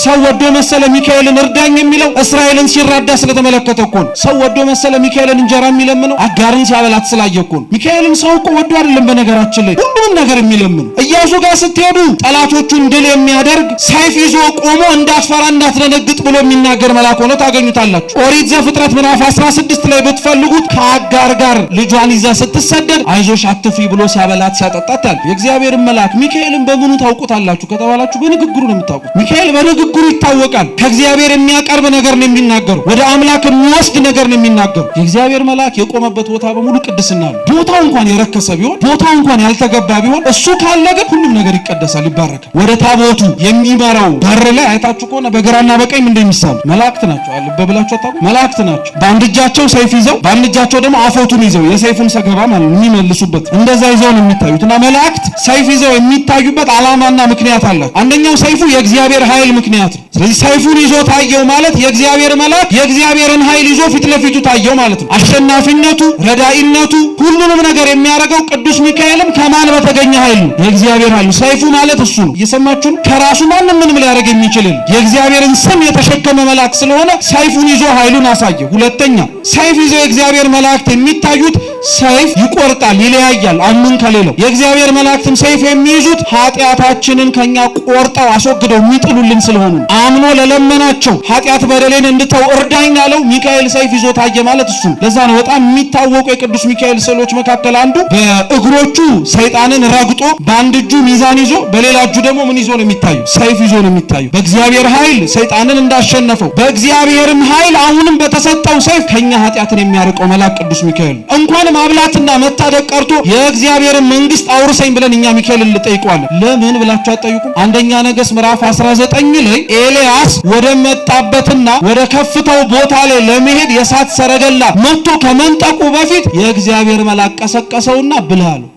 ሰው ወዶ መሰለ ሚካኤልን እርዳኝ የሚለው እስራኤልን ሲራዳ ስለተመለከተ እኮ ነው። ሰው ወዶ መሰለ ሚካኤልን እንጀራ የሚለምነው አጋርን ሲያበላት ስላየ እኮ ነው። ሚካኤልን ሰው እኮ ወዶ አይደለም በነገራችን ላይ ሁሉም ነገር የሚለምነው። ኢያሱ ጋር ስትሄዱ ጠላቶቹን ድል የሚያደርግ ሰይፍ ይዞ ቆሞ እንዳትፈራ እንዳትደነግጥ ብሎ የሚናገር መልአክ ሆኖ ታገኙታላችሁ። ኦሪት ዘፍጥረት ምዕራፍ 16 ላይ ብትፈልጉት ከአጋር ጋር ልጇን ይዛ ስትሰደድ አይዞሽ አትፍሪ ብሎ ሲያበላት ሲያጠጣት ያለ የእግዚአብሔር መልአክ ሚካኤልን በምኑ ታውቁታላችሁ ከተባላችሁ በንግግሩ ነው የምታውቁት። ሚካኤል በንግግሩ ይታወቃል። ከእግዚአብሔር የሚያቀርብ ነገር ነው የሚናገረው። ወደ አምላክ የሚወስድ ነገር ነው የሚናገረው። የእግዚአብሔር መልአክ የቆመበት ቦታ በሙሉ ቅድስና ነው። ቦታው እንኳን የረከሰ ቢሆን ቦታው እንኳን ያልተገባ ቢሆን እሱ ካለ ግን ሁሉም ነገር ይቀደሳል፣ ይባረካል። ወደ ታቦቱ የሚመራው በር ላይ አይታችሁ ከሆነ በግራና በቀኝ ምን እንደሚሳሉ መላእክት ናቸው። አልበብላችሁ አታውቁ? መላእክት ናቸው። በአንድ እጃቸው ሰይፍ ይዘው በአንድ እጃቸው ደግሞ አፎቱን ይዘው የሰይፉን ሰገባ ማለት ነው የሚመልሱበት እንደዛ ይዘው ነው የሚታዩትና መላእክት ሰይፍ ይዘው የሚታዩበት ዓላማና ምክንያት አላቸው። አንደኛው ሰይፉ የእግዚአብሔር ኃይል ምክንያት ነው። ስለዚህ ሰይፉን ይዞ ታየው ማለት የእግዚአብሔር መልአክ የእግዚአብሔርን ኃይል ይዞ ፊት ለፊቱ ታየው ማለት ነው። አሸናፊነቱ፣ ረዳኢነቱ፣ ሁሉንም ነገር የሚያደርገው ቅዱስ ሚካኤልም ከማን በተገኘ ኃይል ነው? የእግዚአብሔር ኃይል። ሰይፉ ማለት እሱ ነው። እየሰማችሁ ከራሱ ማንም ምንም ሊያደርግ የሚችል የእግዚአብሔርን ስም የተሸከመ መልአክ ስለሆነ ሰይፉን ይዞ ኃይሉን አሳየ። ሁለተኛ ሰይፍ ይዞ የእግዚአብሔር መላእክት የሚታዩት ሰይፍ ይቆርጣል፣ ይለያያል አንዱን ከሌላው። የእግዚአብሔር መላእክትም ሰይፍ የሚይዙት ኃጢአታችንን ከኛ ቆርጠው አስወግደው የሚጥሉልን ስለሆኑ አምኖ ለለመናቸው ኃጢአት በደሌን እንድተው እርዳኝ ያለው ሚካኤል ሰይፍ ይዞ ታየ ማለት እሱ። ለዛ ነው በጣም የሚታወቁ የቅዱስ ሚካኤል ስዕሎች መካከል አንዱ በእግሮቹ ሰይጣንን ረግጦ በአንድ እጁ ሚዛን ይዞ በሌላ እጁ ደግሞ ምን ይዞ ነው የሚታየው? ሰይፍ ይዞ ነው የሚታየው። በእግዚአብሔር ኃይል ሰይጣንን እንዳሸነፈው በእግዚአብሔርም ኃይል አሁንም በተሰጠው ሰይፍ ከኛ ኃጢአትን የሚያርቀው መልአክ ቅዱስ ሚካኤል እንኳን ማብላትና መታደቅ ቀርቶ የእግዚአብሔርን መንግስት አውርሰኝ ብለን እኛ ሚካኤልን ልጠይቀዋለን። ለምን ብላችሁ አትጠይቁም? አንደኛ ነገሥት ምዕራፍ 19 ላይ ኤልያስ ወደ መጣበትና ወደ ከፍታው ቦታ ላይ ለመሄድ የእሳት ሰረገላ መጥቶ ከመንጠቁ በፊት የእግዚአብሔር መልአክ ቀሰቀሰውና ብላ አለው።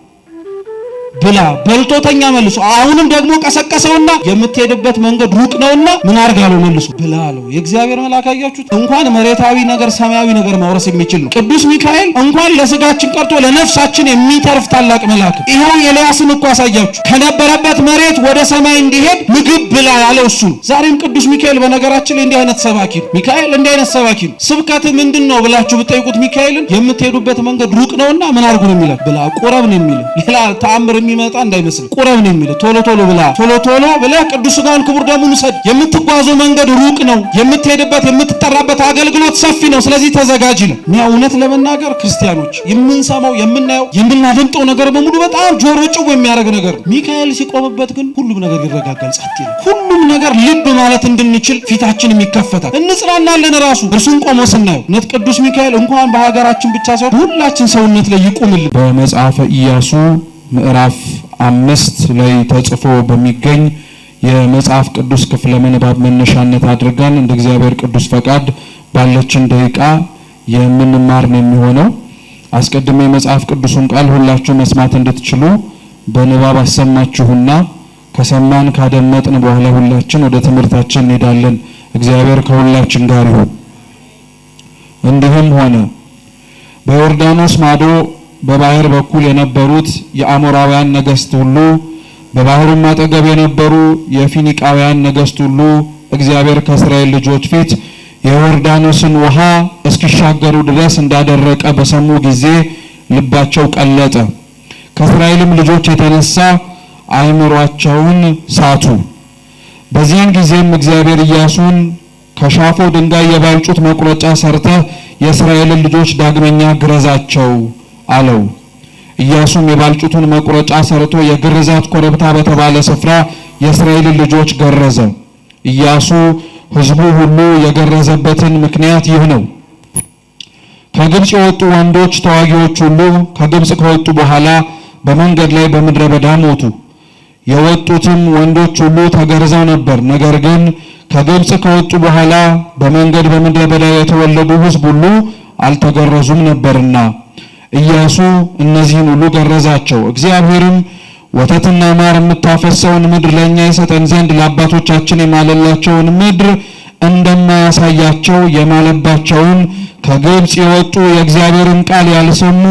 ብላ በልቶተኛ መልሶ አሁንም ደግሞ ቀሰቀሰውና የምትሄድበት መንገድ ሩቅ ነውና ምን አርጋለው መልሶ ብላ አለው። የእግዚአብሔር መልአክ አያችሁት? እንኳን መሬታዊ ነገር ሰማያዊ ነገር ማውረስ የሚችል ነው። ቅዱስ ሚካኤል እንኳን ለስጋችን ቀርቶ ለነፍሳችን የሚተርፍ ታላቅ መልአክ። ይሄው ኤልያስን እኮ አሳያችሁ። ከነበረበት መሬት ወደ ሰማይ እንዲሄድ ምግብ ብላ ያለው እሱ ነው። ዛሬም ቅዱስ ሚካኤል በነገራችን ላይ እንዲህ አይነት ሰባኪ ነው። ሚካኤል እንዲህ አይነት ሰባኪ ነው። ስብከት ምንድነው ብላችሁ ብትጠይቁት ሚካኤልን የምትሄዱበት መንገድ ሩቅ ነውና ምን አርጉ ነው የሚለው? ብላ ቁረብ ነው የሚለው። ሌላ ተአምር የሚመጣ እንዳይመስል ቁረብ ነው የሚለው። ቶሎ ቶሎ ብላ ቶሎ ቶሎ ብላ ቅዱስ ሥጋውን ክቡር ደሙን ውሰድ። የምትጓዘው መንገድ ሩቅ ነው። የምትሄድበት የምትጠራበት አገልግሎት ሰፊ ነው። ስለዚህ ተዘጋጅ ነው። እውነት ለመናገር ክርስቲያኖች የምንሰማው የምናየው የምናደምጠው ነገር በሙሉ በጣም ጆሮ ጭው የሚያደርግ ነገር። ሚካኤል ሲቆምበት ግን ሁሉም ነገር ይረጋጋል፣ ጸጥ ይላል። ሁሉም ነገር ልብ ማለት እንድንችል ፊታችንም ይከፈታል፣ እንጽናናለን። ራሱ እርሱን ቆሞ ስናየው እውነት ቅዱስ ሚካኤል እንኳን በሀገራችን ብቻ ሳይሆን ሁላችን ሰውነት ላይ ይቆምልን። በመጽሐፈ ኢያሱ ምዕራፍ 5 ላይ ተጽፎ በሚገኝ የመጽሐፍ ቅዱስ ክፍለ ምንባብ መነሻነት አድርገን እንደ እግዚአብሔር ቅዱስ ፈቃድ ባለችን ደቂቃ የምንማር ነው የሚሆነው። አስቀድሜ የመጽሐፍ ቅዱስን ቃል ሁላችሁ መስማት እንድትችሉ በንባብ አሰማችሁና ከሰማን ካደመጥን በኋላ ሁላችን ወደ ትምህርታችን እንሄዳለን። እግዚአብሔር ከሁላችን ጋር ይሁን። እንዲህም ሆነ በዮርዳኖስ ማዶ በባህር በኩል የነበሩት የአሞራውያን ነገሥት ሁሉ በባህሩም አጠገብ የነበሩ የፊኒቃውያን ነገሥት ሁሉ እግዚአብሔር ከእስራኤል ልጆች ፊት የዮርዳኖስን ውሃ እስኪሻገሩ ድረስ እንዳደረቀ በሰሙ ጊዜ ልባቸው ቀለጠ። ከእስራኤልም ልጆች የተነሳ አእምሯቸውን ሳቱ። በዚያን ጊዜም እግዚአብሔር ኢያሱን ከሻፎ ድንጋይ የባልጩት መቁረጫ ሰርተህ የእስራኤልን ልጆች ዳግመኛ ግረዛቸው አለው። ኢያሱም የባልጩቱን መቁረጫ ሰርቶ የግርዛት ኮረብታ በተባለ ስፍራ የእስራኤልን ልጆች ገረዘ። ኢያሱ ሕዝቡ ሁሉ የገረዘበትን ምክንያት ይህ ነው። ከግብጽ የወጡ ወንዶች ተዋጊዎች ሁሉ ከግብጽ ከወጡ በኋላ በመንገድ ላይ በምድረ በዳ ሞቱ። የወጡትም ወንዶች ሁሉ ተገርዘው ነበር። ነገር ግን ከግብጽ ከወጡ በኋላ በመንገድ በምድረ በዳ የተወለዱ ሕዝብ ሁሉ አልተገረዙም ነበርና ኢያሱ እነዚህን ሁሉ ገረዛቸው። እግዚአብሔርም ወተትና ማር የምታፈሰውን ምድር ለኛ ይሰጠን ዘንድ ለአባቶቻችን የማለላቸውን ምድር እንደማያሳያቸው የማለባቸውን ከግብጽ የወጡ የእግዚአብሔርን ቃል ያልሰሙ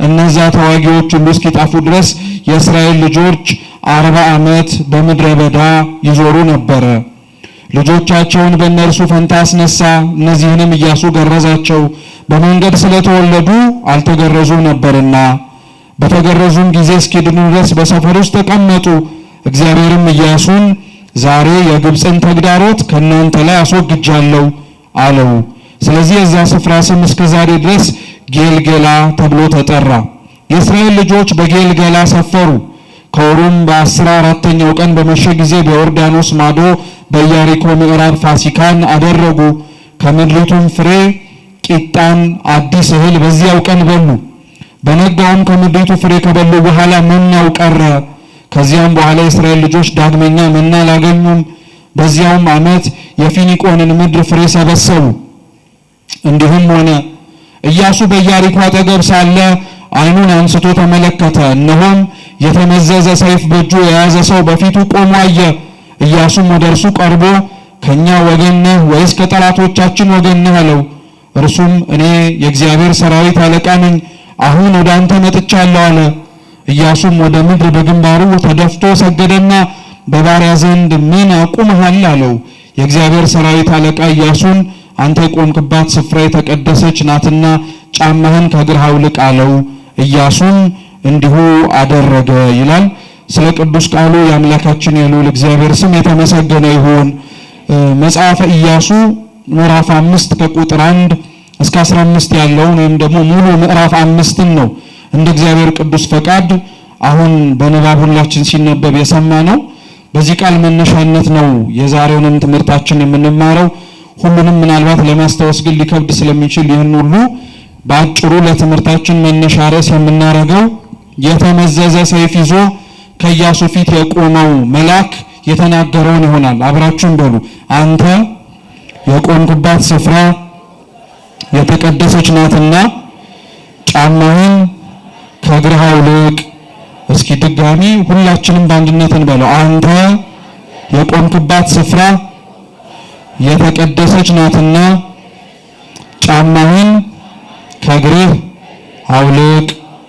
እነዛ ተዋጊዎች ሁሉ እስኪጠፉ ድረስ የእስራኤል ልጆች 40 ዓመት በምድረ በዳ ይዞሩ ነበረ። ልጆቻቸውን በእነርሱ ፈንታ አስነሳ። እነዚህንም ኢያሱ ገረዛቸው፣ በመንገድ ስለተወለዱ አልተገረዙም ነበርና። በተገረዙም ጊዜ እስኪድኑ ድረስ በሰፈር ውስጥ ተቀመጡ። እግዚአብሔርም ኢያሱን ዛሬ የግብፅን ተግዳሮት ከእናንተ ላይ አስወግጃለሁ አለው። ስለዚህ የዛ ስፍራ ስም እስከ ዛሬ ድረስ ጌልጌላ ተብሎ ተጠራ። የእስራኤል ልጆች በጌልጌላ ሰፈሩ። ከወሩም በ14ኛው ቀን በመሸ ጊዜ በዮርዳኖስ ማዶ በኢያሪኮ ምዕራብ ፋሲካን አደረጉ። ከምድሪቱም ፍሬ ቂጣን፣ አዲስ እህል በዚያው ቀን በሉ። በነጋውም ከምድሪቱ ፍሬ ከበሉ በኋላ መናው ቀረ። ከዚያም በኋላ የእስራኤል ልጆች ዳግመኛ መና አላገኙም። በዚያውም ዓመት የፊኒቆንን ምድር ፍሬ ሰበሰቡ። እንዲሁም ሆነ ኢያሱ በኢያሪኮ አጠገብ ሳለ ዓይኑን አንስቶ ተመለከተ። እነሆም የተመዘዘ ሰይፍ በእጁ የያዘ ሰው በፊቱ ቆሞ አየ። ኢያሱም ወደ እርሱ ቀርቦ ከኛ ወገን ነህ ወይስ ከጠላቶቻችን ወገን ነህ አለው። እርሱም እኔ የእግዚአብሔር ሰራዊት አለቃ ነኝ፣ አሁን ወደ አንተ መጥቻለሁ አለ። ኢያሱም ወደ ምድር በግንባሩ ተደፍቶ ሰገደና በባሪያ ዘንድ ምን አቁመሃል አለው። የእግዚአብሔር ሰራዊት አለቃ ኢያሱን አንተ የቆምክባት ስፍራ የተቀደሰች ናትና ጫማህን ከእግርህ አውልቅ አለው። ኢያሱም እንዲሁ አደረገ ይላል። ስለ ቅዱስ ቃሉ የአምላካችን የልዑል እግዚአብሔር ስም የተመሰገነ ይሁን። መጽሐፈ ኢያሱ ምዕራፍ 5 ከቁጥር 1 እስከ 15 ያለውን ወይም ደግሞ ሙሉ ምዕራፍ 5ን ነው እንደ እግዚአብሔር ቅዱስ ፈቃድ አሁን በንባብ ሁላችን ሲነበብ የሰማነው። በዚህ ቃል መነሻነት ነው የዛሬውንም ትምህርታችን የምንማረው። ሁሉንም ምናልባት ለማስታወስ ግን ሊከብድ ስለሚችል ይህን ሁሉ በአጭሩ ለትምህርታችን መነሻ ርዕስ የምናደርገው የተመዘዘ ሰይፍ ይዞ ከኢያሱ ፊት የቆመው መልአክ የተናገረውን ይሆናል። አብራችሁን በሉ። አንተ የቆምክባት ስፍራ የተቀደሰች ናትና ጫማህን ከእግርህ አውልቅ። እስኪ ድጋሚ ሁላችንም በአንድነት እንበለው። አንተ የቆምክባት ስፍራ የተቀደሰች ናትና ጫማህን ከእግርህ አውልቅ።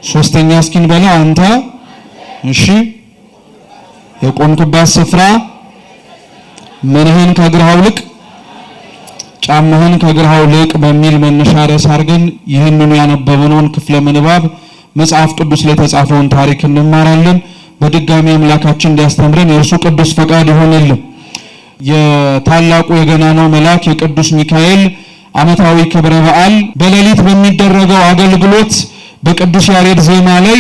ሶስተኛ እስኪ እንበለው። አንተ እሺ የቆምክባት ስፍራ ምንህን ከእግርህ አውልቅ፣ ጫማህን ከእግርህ አውልቅ በሚል መነሻ ርዕስ አድርገን ይህንኑ ያነበብነውን ክፍለ ምንባብ መጽሐፍ ቅዱስ ላይ የተጻፈውን ታሪክ እንማራለን። በድጋሚ አምላካችን እንዲያስተምረን የእርሱ ቅዱስ ፈቃድ ይሆንልን። የታላቁ የገናናው መልአክ የቅዱስ ሚካኤል ዓመታዊ ክብረ በዓል በሌሊት በሚደረገው አገልግሎት በቅዱስ ያሬድ ዜማ ላይ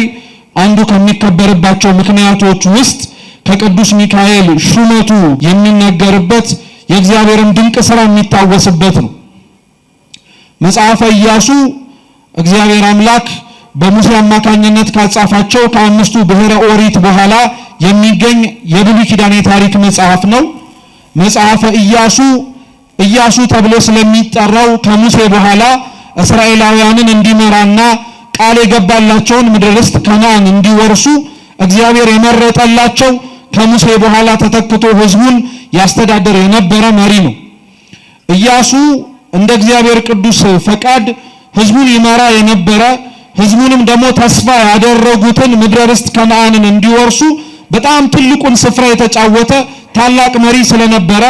አንዱ ከሚከበርባቸው ምክንያቶች ውስጥ ከቅዱስ ሚካኤል ሹመቱ የሚነገርበት የእግዚአብሔርን ድንቅ ሥራ የሚታወስበት ነው። መጽሐፈ ኢያሱ እግዚአብሔር አምላክ በሙሴ አማካኝነት ካጻፋቸው ከአምስቱ ብሔረ ኦሪት በኋላ የሚገኝ የብሉይ ኪዳን የታሪክ መጽሐፍ ነው። መጽሐፈ ኢያሱ ተብሎ ስለሚጠራው ከሙሴ በኋላ እስራኤላውያንን እንዲመራና ቃል የገባላቸውን ምድረ ርስት ከነዓን እንዲወርሱ እግዚአብሔር የመረጠላቸው ከሙሴ በኋላ ተተክቶ ሕዝቡን ያስተዳደር የነበረ መሪ ነው። ኢያሱ እንደ እግዚአብሔር ቅዱስ ፈቃድ ሕዝቡን ይመራ የነበረ ሕዝቡንም ደግሞ ተስፋ ያደረጉትን ምድረ ርስት ከነዓንን እንዲወርሱ በጣም ትልቁን ስፍራ የተጫወተ ታላቅ መሪ ስለነበረ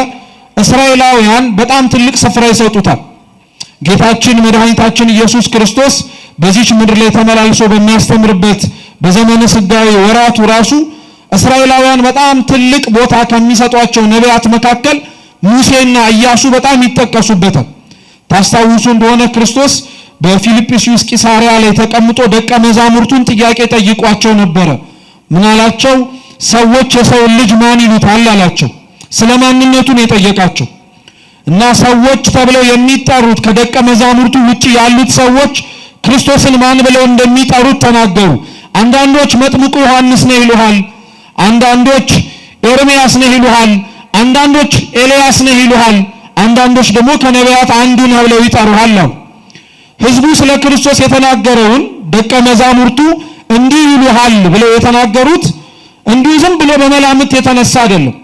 እስራኤላውያን በጣም ትልቅ ስፍራ ይሰጡታል። ጌታችን መድኃኒታችን ኢየሱስ ክርስቶስ በዚች ምድር ላይ ተመላልሶ በሚያስተምርበት በዘመነ ሥጋዌ ወራቱ ራሱ እስራኤላውያን በጣም ትልቅ ቦታ ከሚሰጧቸው ነቢያት መካከል ሙሴና ኢያሱ በጣም ይጠቀሱበታል። ታስታውሱ እንደሆነ ክርስቶስ በፊልጵስዩስ ቂሳሪያ ላይ ተቀምጦ ደቀ መዛሙርቱን ጥያቄ ጠይቋቸው ነበረ። ምን አላቸው? ሰዎች የሰውን ልጅ ማን ይሉታል አላቸው። ስለ ማንነቱን የጠየቃቸው እና ሰዎች ተብለው የሚጠሩት ከደቀ መዛሙርቱ ውጪ ያሉት ሰዎች ክርስቶስን ማን ብለው እንደሚጠሩት ተናገሩ። አንዳንዶች መጥምቁ ዮሐንስ ነው ይሉሃል፣ አንዳንዶች ኤርምያስ ነው ይሉሃል፣ አንዳንዶች ኤልያስ ነው ይሉሃል፣ አንዳንዶች ደግሞ ከነቢያት አንዱ ነው ብለው ይጠሩሃል። ሕዝቡ ስለ ክርስቶስ የተናገረውን ደቀ መዛሙርቱ እንዲህ ይሉሃል ብለው የተናገሩት እንዲሁ ዝም ብሎ በመላምት የተነሳ አይደለም።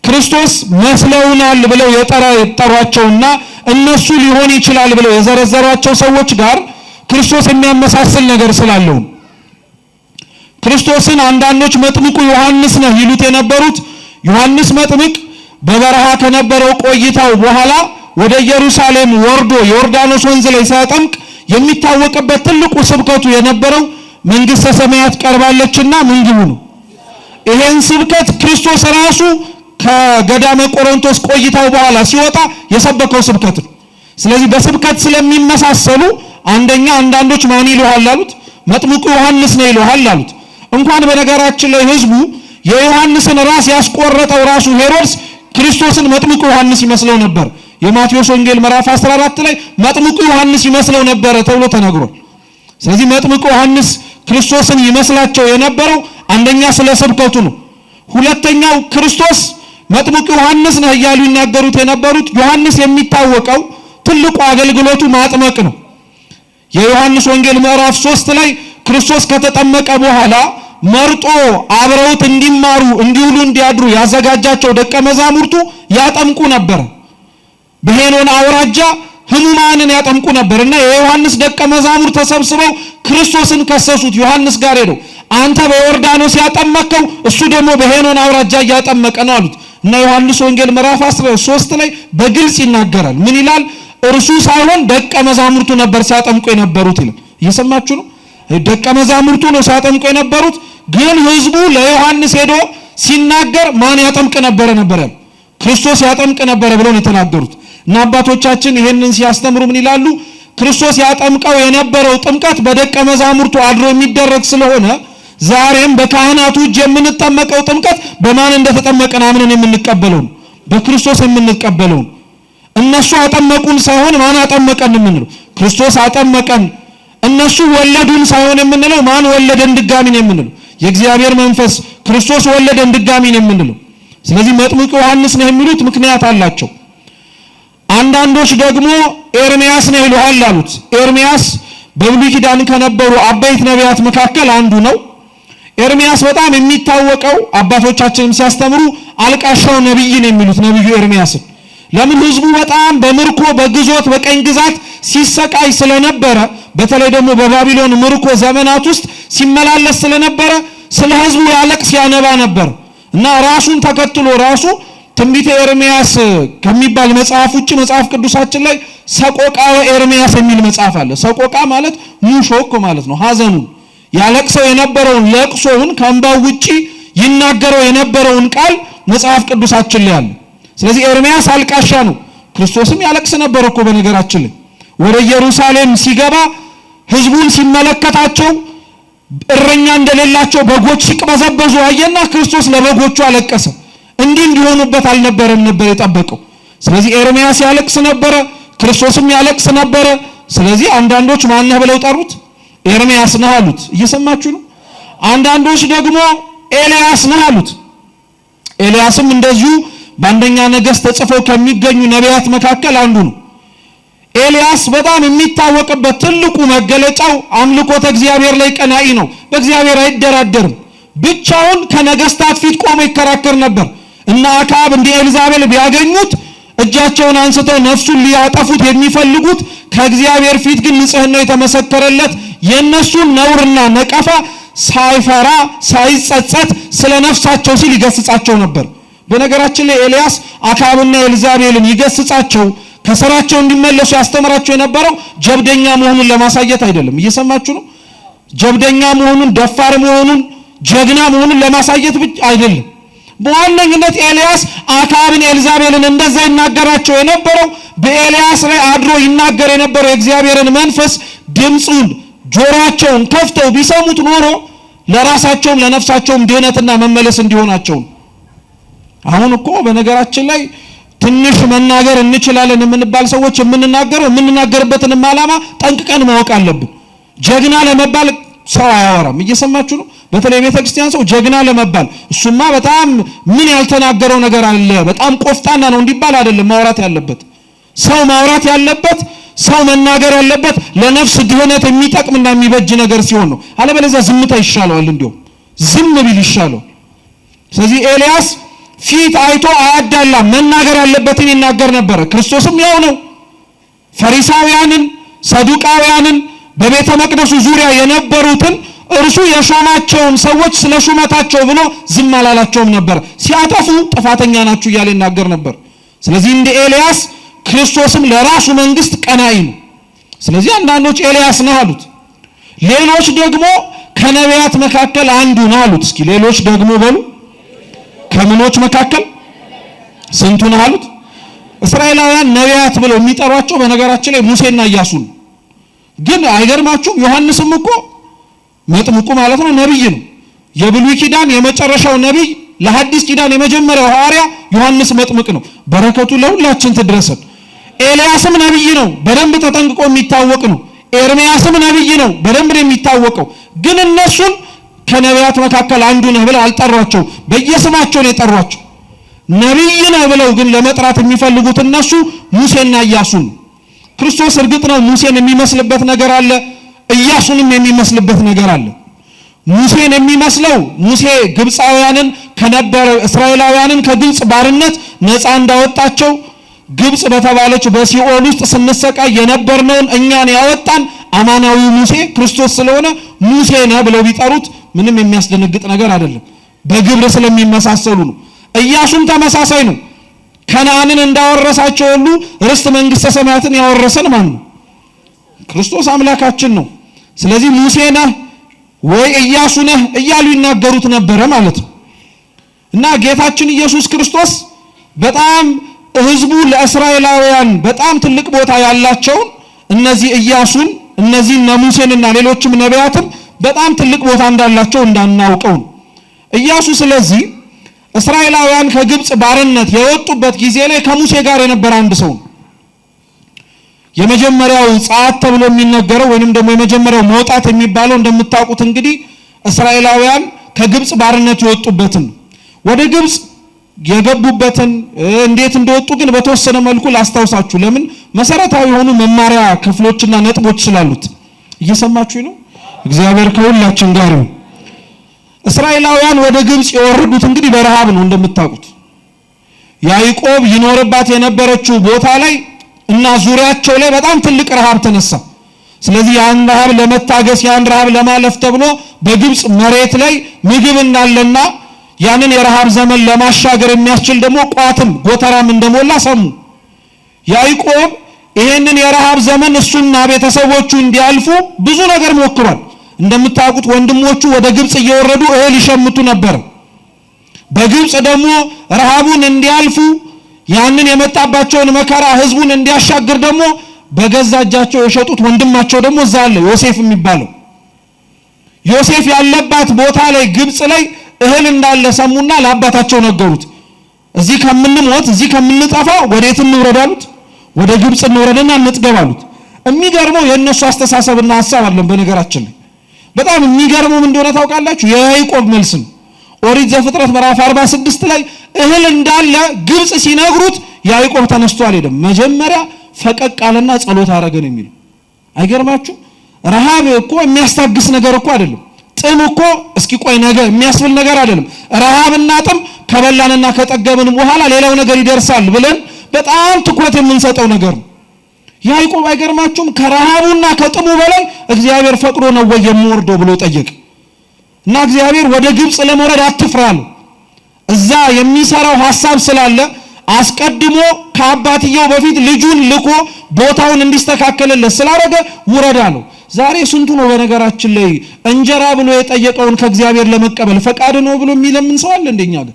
ክርስቶስ መስለውናል ብለው የጠሯቸውና እነሱ ሊሆን ይችላል ብለው የዘረዘሯቸው ሰዎች ጋር ክርስቶስ የሚያመሳስል ነገር ስላለው ክርስቶስን አንዳንዶች መጥምቁ ዮሐንስ ነው ይሉት የነበሩት ዮሐንስ መጥምቅ በበረሃ ከነበረው ቆይታው በኋላ ወደ ኢየሩሳሌም ወርዶ ዮርዳኖስ ወንዝ ላይ ሲያጠምቅ የሚታወቅበት ትልቁ ስብከቱ የነበረው መንግስተ ሰማያት ቀርባለችና ምን ግቡ ነው። ይሄን ስብከት ክርስቶስ ራሱ ከገዳመ ቆሮንቶስ ቆይታው በኋላ ሲወጣ የሰበከው ስብከት ነው። ስለዚህ በስብከት ስለሚመሳሰሉ አንዳንዶች ማን ይሉሃል አሉት፣ መጥምቁ ዮሐንስ ነው ይሉሃል አሉት። እንኳን በነገራችን ላይ ህዝቡ የዮሐንስን ራስ ያስቆረጠው ራሱ ሄሮድስ ክርስቶስን መጥምቁ ዮሐንስ ይመስለው ነበር። የማቴዎስ ወንጌል ምዕራፍ 14 ላይ መጥምቁ ዮሐንስ ይመስለው ነበር ተብሎ ተነግሯል። ስለዚህ መጥምቁ ዮሐንስ ክርስቶስን ይመስላቸው የነበረው አንደኛ ስለ ስብከቱ ነው። ሁለተኛው ክርስቶስ መጥምቁ ዮሐንስ ነው እያሉ ይናገሩት የነበሩት ዮሐንስ የሚታወቀው ትልቁ አገልግሎቱ ማጥመቅ ነው። የዮሐንስ ወንጌል ምዕራፍ 3 ላይ ክርስቶስ ከተጠመቀ በኋላ መርጦ አብረውት እንዲማሩ እንዲውሉ እንዲያድሩ ያዘጋጃቸው ደቀ መዛሙርቱ ያጠምቁ ነበር። በሄኖን አውራጃ ህሙማንን ያጠምቁ ነበርና የዮሐንስ ደቀ መዛሙርት ተሰብስበው ክርስቶስን ከሰሱት። ዮሐንስ ጋር ሄደው አንተ በዮርዳኖስ ያጠመቀው እሱ ደግሞ በሄኖን አውራጃ እያጠመቀ ነው አሉት። እና ዮሐንስ ወንጌል ምዕራፍ 13 ላይ በግልጽ ይናገራል። ምን ይላል? እርሱ ሳይሆን ደቀ መዛሙርቱ ነበር ሲያጠምቁ የነበሩት ይላል። እየሰማችሁ ነው? ደቀ መዛሙርቱ ነው ሲያጠምቁ የነበሩት። ግን ህዝቡ ለዮሐንስ ሄዶ ሲናገር ማን ያጠምቅ ነበር ያለው? ክርስቶስ ያጠምቅ ነበር ብለው ነው የተናገሩት። እና አባቶቻችን ይሄንን ሲያስተምሩ ምን ይላሉ? ክርስቶስ ያጠምቀው የነበረው ጥምቀት በደቀ መዛሙርቱ አድሮ የሚደረግ ስለሆነ ዛሬም በካህናቱ እጅ የምንጠመቀው ጥምቀት በማን እንደተጠመቀን አምነን የምንቀበለው ነው፣ በክርስቶስ የምንቀበለው ነው። እነሱ አጠመቁን ሳይሆን ማን አጠመቀን የምንለው ክርስቶስ አጠመቀን። እነሱ ወለዱን ሳይሆን የምንለው ማን ወለደን ድጋሚ ነው የምንለው የእግዚአብሔር መንፈስ ክርስቶስ ወለደን ድጋሚ ነው የምንለው። ስለዚህ መጥምቁ ዮሐንስ ነው የሚሉት ምክንያት አላቸው። አንዳንዶች ደግሞ ኤርሚያስ ነው ይሉሃል አሉት። ኤርሚያስ በብሉይ ኪዳን ከነበሩ አበይት ነቢያት መካከል አንዱ ነው። ኤርሚያስ በጣም የሚታወቀው አባቶቻችንም ሲያስተምሩ አልቃሻው ነብይ ነው የሚሉት ነብዩ ኤርሚያስን። ለምን? ህዝቡ በጣም በምርኮ በግዞት በቀኝ ግዛት ሲሰቃይ ስለነበረ፣ በተለይ ደግሞ በባቢሎን ምርኮ ዘመናት ውስጥ ሲመላለስ ስለነበረ ስለ ህዝቡ ያለቅስ ያነባ ነበር እና ራሱን ተከትሎ ራሱ ትንቢተ ኤርሚያስ ከሚባል መጽሐፍ ውጪ መጽሐፍ ቅዱሳችን ላይ ሰቆቃወ ኤርሚያስ የሚል መጽሐፍ አለ። ሰቆቃ ማለት ሙሾክ ማለት ነው። ሐዘኑን ያለቅሰው የነበረውን ለቅሶውን ከእንባው ውጪ ይናገረው የነበረውን ቃል መጽሐፍ ቅዱሳችን ላይ አለ። ስለዚህ ኤርሚያስ አልቃሻ ነው። ክርስቶስም ያለቅስ ነበር እኮ በነገራችን ላይ ወደ ኢየሩሳሌም ሲገባ ህዝቡን ሲመለከታቸው እረኛ እንደሌላቸው በጎች ሲቅበዘበዙ አየና ክርስቶስ ለበጎቹ አለቀሰ። እንዲህ እንዲሆኑበት አልነበረም ነበር የጠበቀው። ስለዚህ ኤርሚያስ ያለቅስ ነበረ፣ ክርስቶስም ያለቅስ ነበረ። ስለዚህ አንዳንዶች ማን ነህ ብለው ጠሩት? ኤርሚያስ ነህ አሉት። እየሰማችሁ ነው? አንዳንዶች ደግሞ ኤልያስ ነህ አሉት። ኤልያስም እንደዚሁ በአንደኛ ነገሥት ተጽፈው ከሚገኙ ነቢያት መካከል አንዱ ነው። ኤልያስ በጣም የሚታወቅበት ትልቁ መገለጫው አምልኮተ እግዚአብሔር ላይ ቀናኢ ነው። በእግዚአብሔር አይደራደርም። ብቻውን ከነገስታት ፊት ቆሞ ይከራከር ነበር እና አክዓብ እንደ ኤልዛቤል ቢያገኙት እጃቸውን አንስተው ነፍሱን ሊያጠፉት የሚፈልጉት ከእግዚአብሔር ፊት ግን ንጽሕናው የተመሰከረለት የነሱን ነውርና ነቀፋ ሳይፈራ ሳይጸጸት ስለ ነፍሳቸው ሲል ይገስጻቸው ነበር። በነገራችን ላይ ኤልያስ አክዓብና ኤልዛቤልን ይገስጻቸው ከሥራቸው እንዲመለሱ ያስተምራቸው የነበረው ጀብደኛ መሆኑን ለማሳየት አይደለም። እየሰማችሁ ነው? ጀብደኛ መሆኑን ደፋር መሆኑን ጀግና መሆኑን ለማሳየት ብቻ አይደለም። በዋነኝነት ኤልያስ አክዓብን ኤልዛቤልን እንደዛ ይናገራቸው የነበረው በኤልያስ ላይ አድሮ ይናገር የነበረው የእግዚአብሔርን መንፈስ ድምፁን ጆሮአቸውን ከፍተው ቢሰሙት ኖሮ ለራሳቸውም ለነፍሳቸውም ድህነትና መመለስ እንዲሆናቸው። አሁን እኮ በነገራችን ላይ ትንሽ መናገር እንችላለን የምንባል ሰዎች የምንናገርበትንም ዓላማ ጠንቅቀን ማወቅ አለብን። ጀግና ለመባል ሰው አያወራም። እየሰማችሁ ነው? በተለይ ቤተክርስቲያን ሰው ጀግና ለመባል እሱማ በጣም ምን ያልተናገረው ነገር አለ በጣም ቆፍጣና ነው እንዲባል አይደለም ማውራት ያለበት። ሰው ማውራት ያለበት ሰው መናገር ያለበት ለነፍስ ድህነት የሚጠቅምና የሚበጅ ነገር ሲሆን ነው። አለበለዚያ ዝምታ ይሻለዋል፣ እንዲያው ዝም ቢል ይሻለው። ስለዚህ ኤልያስ ፊት አይቶ አያዳላም፣ መናገር ያለበትን ይናገር ነበር። ክርስቶስም ያው ነው። ፈሪሳውያንን ሰዱቃውያንን በቤተ መቅደሱ ዙሪያ የነበሩትን እርሱ የሾማቸውን ሰዎች ስለ ሹመታቸው ብሎ ዝም አላላቸውም ነበር። ሲያጠፉ ጥፋተኛ ናችሁ እያለ ይናገር ነበር። ስለዚህ እንደ ኤልያስ ክርስቶስም ለራሱ መንግስት ቀናኢ ነው። ስለዚህ አንዳንዶች ኤልያስ ነው አሉት፣ ሌሎች ደግሞ ከነቢያት መካከል አንዱ ነው አሉት። እስኪ ሌሎች ደግሞ በሉ ከምኖች መካከል ስንቱ ነው አሉት? እስራኤላውያን ነቢያት ብለው የሚጠሯቸው በነገራችን ላይ ሙሴና ኢያሱን። ግን አይገርማችሁም? ዮሐንስም እኮ መጥምቁ ማለት ነው ነብይ ነው። የብሉይ ኪዳን የመጨረሻው ነብይ፣ ለሐዲስ ኪዳን የመጀመሪያው ሐዋርያ ዮሐንስ መጥምቅ ነው። በረከቱ ለሁላችን ትድረሰን። ኤልያስም ነብይ ነው፣ በደንብ ተጠንቅቆ የሚታወቅ ነው። ኤርምያስም ነብይ ነው፣ በደንብ ነው የሚታወቀው። ግን እነሱን ከነቢያት መካከል አንዱ ነህ ብለው አልጠሯቸው፣ በየስማቸው ነው የጠሯቸው። ነብይ ነህ ብለው ግን ለመጥራት የሚፈልጉት እነሱ ሙሴና ኢያሱን። ክርስቶስ እርግጥ ነው ሙሴን የሚመስልበት ነገር አለ፣ ኢያሱንም የሚመስልበት ነገር አለ። ሙሴን የሚመስለው ሙሴ ግብፃውያንን ከነበረው እስራኤላውያንን ከግብፅ ባርነት ነፃ እንዳወጣቸው ግብፅ በተባለች በሲኦል ውስጥ ስንሰቃይ የነበርነውን እኛን ያወጣን አማናዊ ሙሴ ክርስቶስ ስለሆነ ሙሴ ነህ ብለው ቢጠሩት ምንም የሚያስደነግጥ ነገር አይደለም። በግብር ስለሚመሳሰሉ ነው። ኢያሱም ተመሳሳይ ነው። ከነዓንን እንዳወረሳቸው ሁሉ ርስት መንግስተ ሰማያትን ያወረሰን ማን ነው? ክርስቶስ አምላካችን ነው። ስለዚህ ሙሴ ነህ ወይ ኢያሱ ነህ እያሉ ይናገሩት ነበረ ማለት ነው። እና ጌታችን ኢየሱስ ክርስቶስ በጣም ህዝቡ ለእስራኤላውያን በጣም ትልቅ ቦታ ያላቸውን እነዚህ ኢያሱን እነዚህ ሙሴንና ሌሎችም ነቢያትን በጣም ትልቅ ቦታ እንዳላቸው እንዳናውቀው ነው ኢያሱ። ስለዚህ እስራኤላውያን ከግብፅ ባርነት የወጡበት ጊዜ ላይ ከሙሴ ጋር የነበረ አንድ ሰው ነው። የመጀመሪያው ጸአት ተብሎ የሚነገረው ወይንም ደግሞ የመጀመሪያው መውጣት የሚባለው እንደምታውቁት እንግዲህ እስራኤላውያን ከግብፅ ባርነት የወጡበትን ወደ ግብፅ የገቡበትን እንዴት እንደወጡ ግን በተወሰነ መልኩ ላስታውሳችሁ። ለምን መሰረታዊ የሆኑ መማሪያ ክፍሎችና ነጥቦች ስላሉት። እየሰማችሁ ነው? እግዚአብሔር ከሁላችን ጋር ነው። እስራኤላውያን ወደ ግብፅ የወረዱት እንግዲህ በረሃብ ነው እንደምታውቁት። ያዕቆብ ይኖርባት የነበረችው ቦታ ላይ እና ዙሪያቸው ላይ በጣም ትልቅ ረሃብ ተነሳ። ስለዚህ ያን ረሃብ ለመታገስ ያን ረሃብ ለማለፍ ተብሎ በግብፅ መሬት ላይ ምግብ እንዳለና ያንን የረሃብ ዘመን ለማሻገር የሚያስችል ደግሞ ቋትም ጎተራም እንደሞላ ሰሙ። ያዕቆብ ይሄንን የረሃብ ዘመን እሱና ቤተሰቦቹ እንዲያልፉ ብዙ ነገር ሞክሯል። እንደምታውቁት ወንድሞቹ ወደ ግብፅ እየወረዱ እህል ይሸምቱ ነበር። በግብፅ ደግሞ ረሃቡን እንዲያልፉ ያንን የመጣባቸውን መከራ ህዝቡን እንዲያሻግር ደግሞ በገዛ እጃቸው የሸጡት ወንድማቸው ደግሞ እዛ አለ ዮሴፍ የሚባለው። ዮሴፍ ያለባት ቦታ ላይ ግብፅ ላይ እህል እንዳለ ሰሙና ለአባታቸው ነገሩት። እዚህ ከምንሞት እዚህ ከምንጠፋ ወዴት እንውረድ አሉት። ወደ ግብፅ እንውረድና እንጥገብ አሉት። የሚገርመው የእነሱ አስተሳሰብና ሐሳብ አለን። በነገራችን ላይ በጣም የሚገርመው ምን እንደሆነ ታውቃላችሁ? የያዕቆብ መልስ ነው። ኦሪት ዘፍጥረት ምዕራፍ 46 ላይ እህል እንዳለ ግብፅ ሲነግሩት ያዕቆብ ተነስቶ አልሄደም። መጀመሪያ ፈቀቅ አለና ጸሎት አደረገ ነው የሚለው። አይገርማችሁ? ረሃብ እኮ የሚያስታግስ ነገር እኮ አይደለም። ጥም እኮ እስኪ ቆይ ነገ የሚያስብል ነገር አይደለም። ረሃብና ጥም ከበላንና ከጠገብን በኋላ ሌላው ነገር ይደርሳል ብለን በጣም ትኩረት የምንሰጠው ነገር ነው። ያዕቆብ አይገርማችሁም? ከረሃቡና ከጥሙ በላይ እግዚአብሔር ፈቅዶ ነው ወይ የምወርደው ብሎ ጠየቀ። እና እግዚአብሔር ወደ ግብፅ ለመውረድ አትፍራሉ። እዛ የሚሰራው ሐሳብ ስላለ አስቀድሞ ከአባትየው በፊት ልጁን ልኮ ቦታውን እንዲስተካከልለት ስላደረገ ውረድ አለው። ዛሬ ስንቱ ነው በነገራችን ላይ እንጀራ ብሎ የጠየቀውን ከእግዚአብሔር ለመቀበል ፈቃድ ነው ብሎ የሚለምን ሰው አለ? እንደኛ ጋር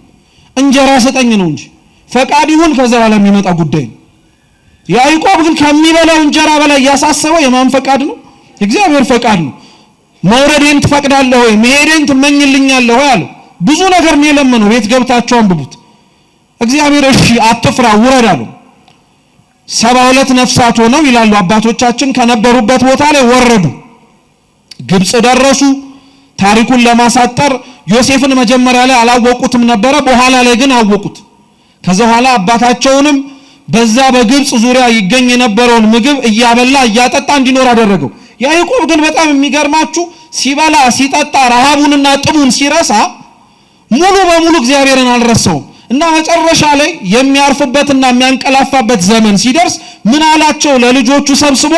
እንጀራ ሰጠኝ ነው እንጂ ፈቃድ ይሁን ከዛ በኋላ የሚመጣ ጉዳይ ነው። ያዕቆብ ግን ከሚበላው እንጀራ በላይ ያሳሰበው የማን ፈቃድ ነው? የእግዚአብሔር ፈቃድ ነው። መውረዴን ትፈቅዳለህ ወይ? መሄዴን ትመኝልኛለህ ወይ አለው። ብዙ ነገር ነው የለመነው። ቤት ገብታችሁ አንብቡት። እግዚአብሔር እሺ አትፍራ ውረድ አለው። 72 ነፍሳት ሆነው ይላሉ አባቶቻችን ከነበሩበት ቦታ ላይ ወረዱ። ግብፅ ደረሱ። ታሪኩን ለማሳጠር ዮሴፍን መጀመሪያ ላይ አላወቁትም ነበረ። በኋላ ላይ ግን አወቁት። ከዛ በኋላ አባታቸውንም በዛ በግብፅ ዙሪያ ይገኝ የነበረውን ምግብ እያበላ እያጠጣ እንዲኖር አደረገው። ያዕቆብ ግን በጣም የሚገርማችሁ ሲበላ ሲጠጣ ረሃቡንና ጥሙን ሲረሳ ሙሉ በሙሉ እግዚአብሔርን አልረሳውም። እና መጨረሻ ላይ የሚያርፍበትና የሚያንቀላፋበት ዘመን ሲደርስ ምን አላቸው? ለልጆቹ ሰብስቦ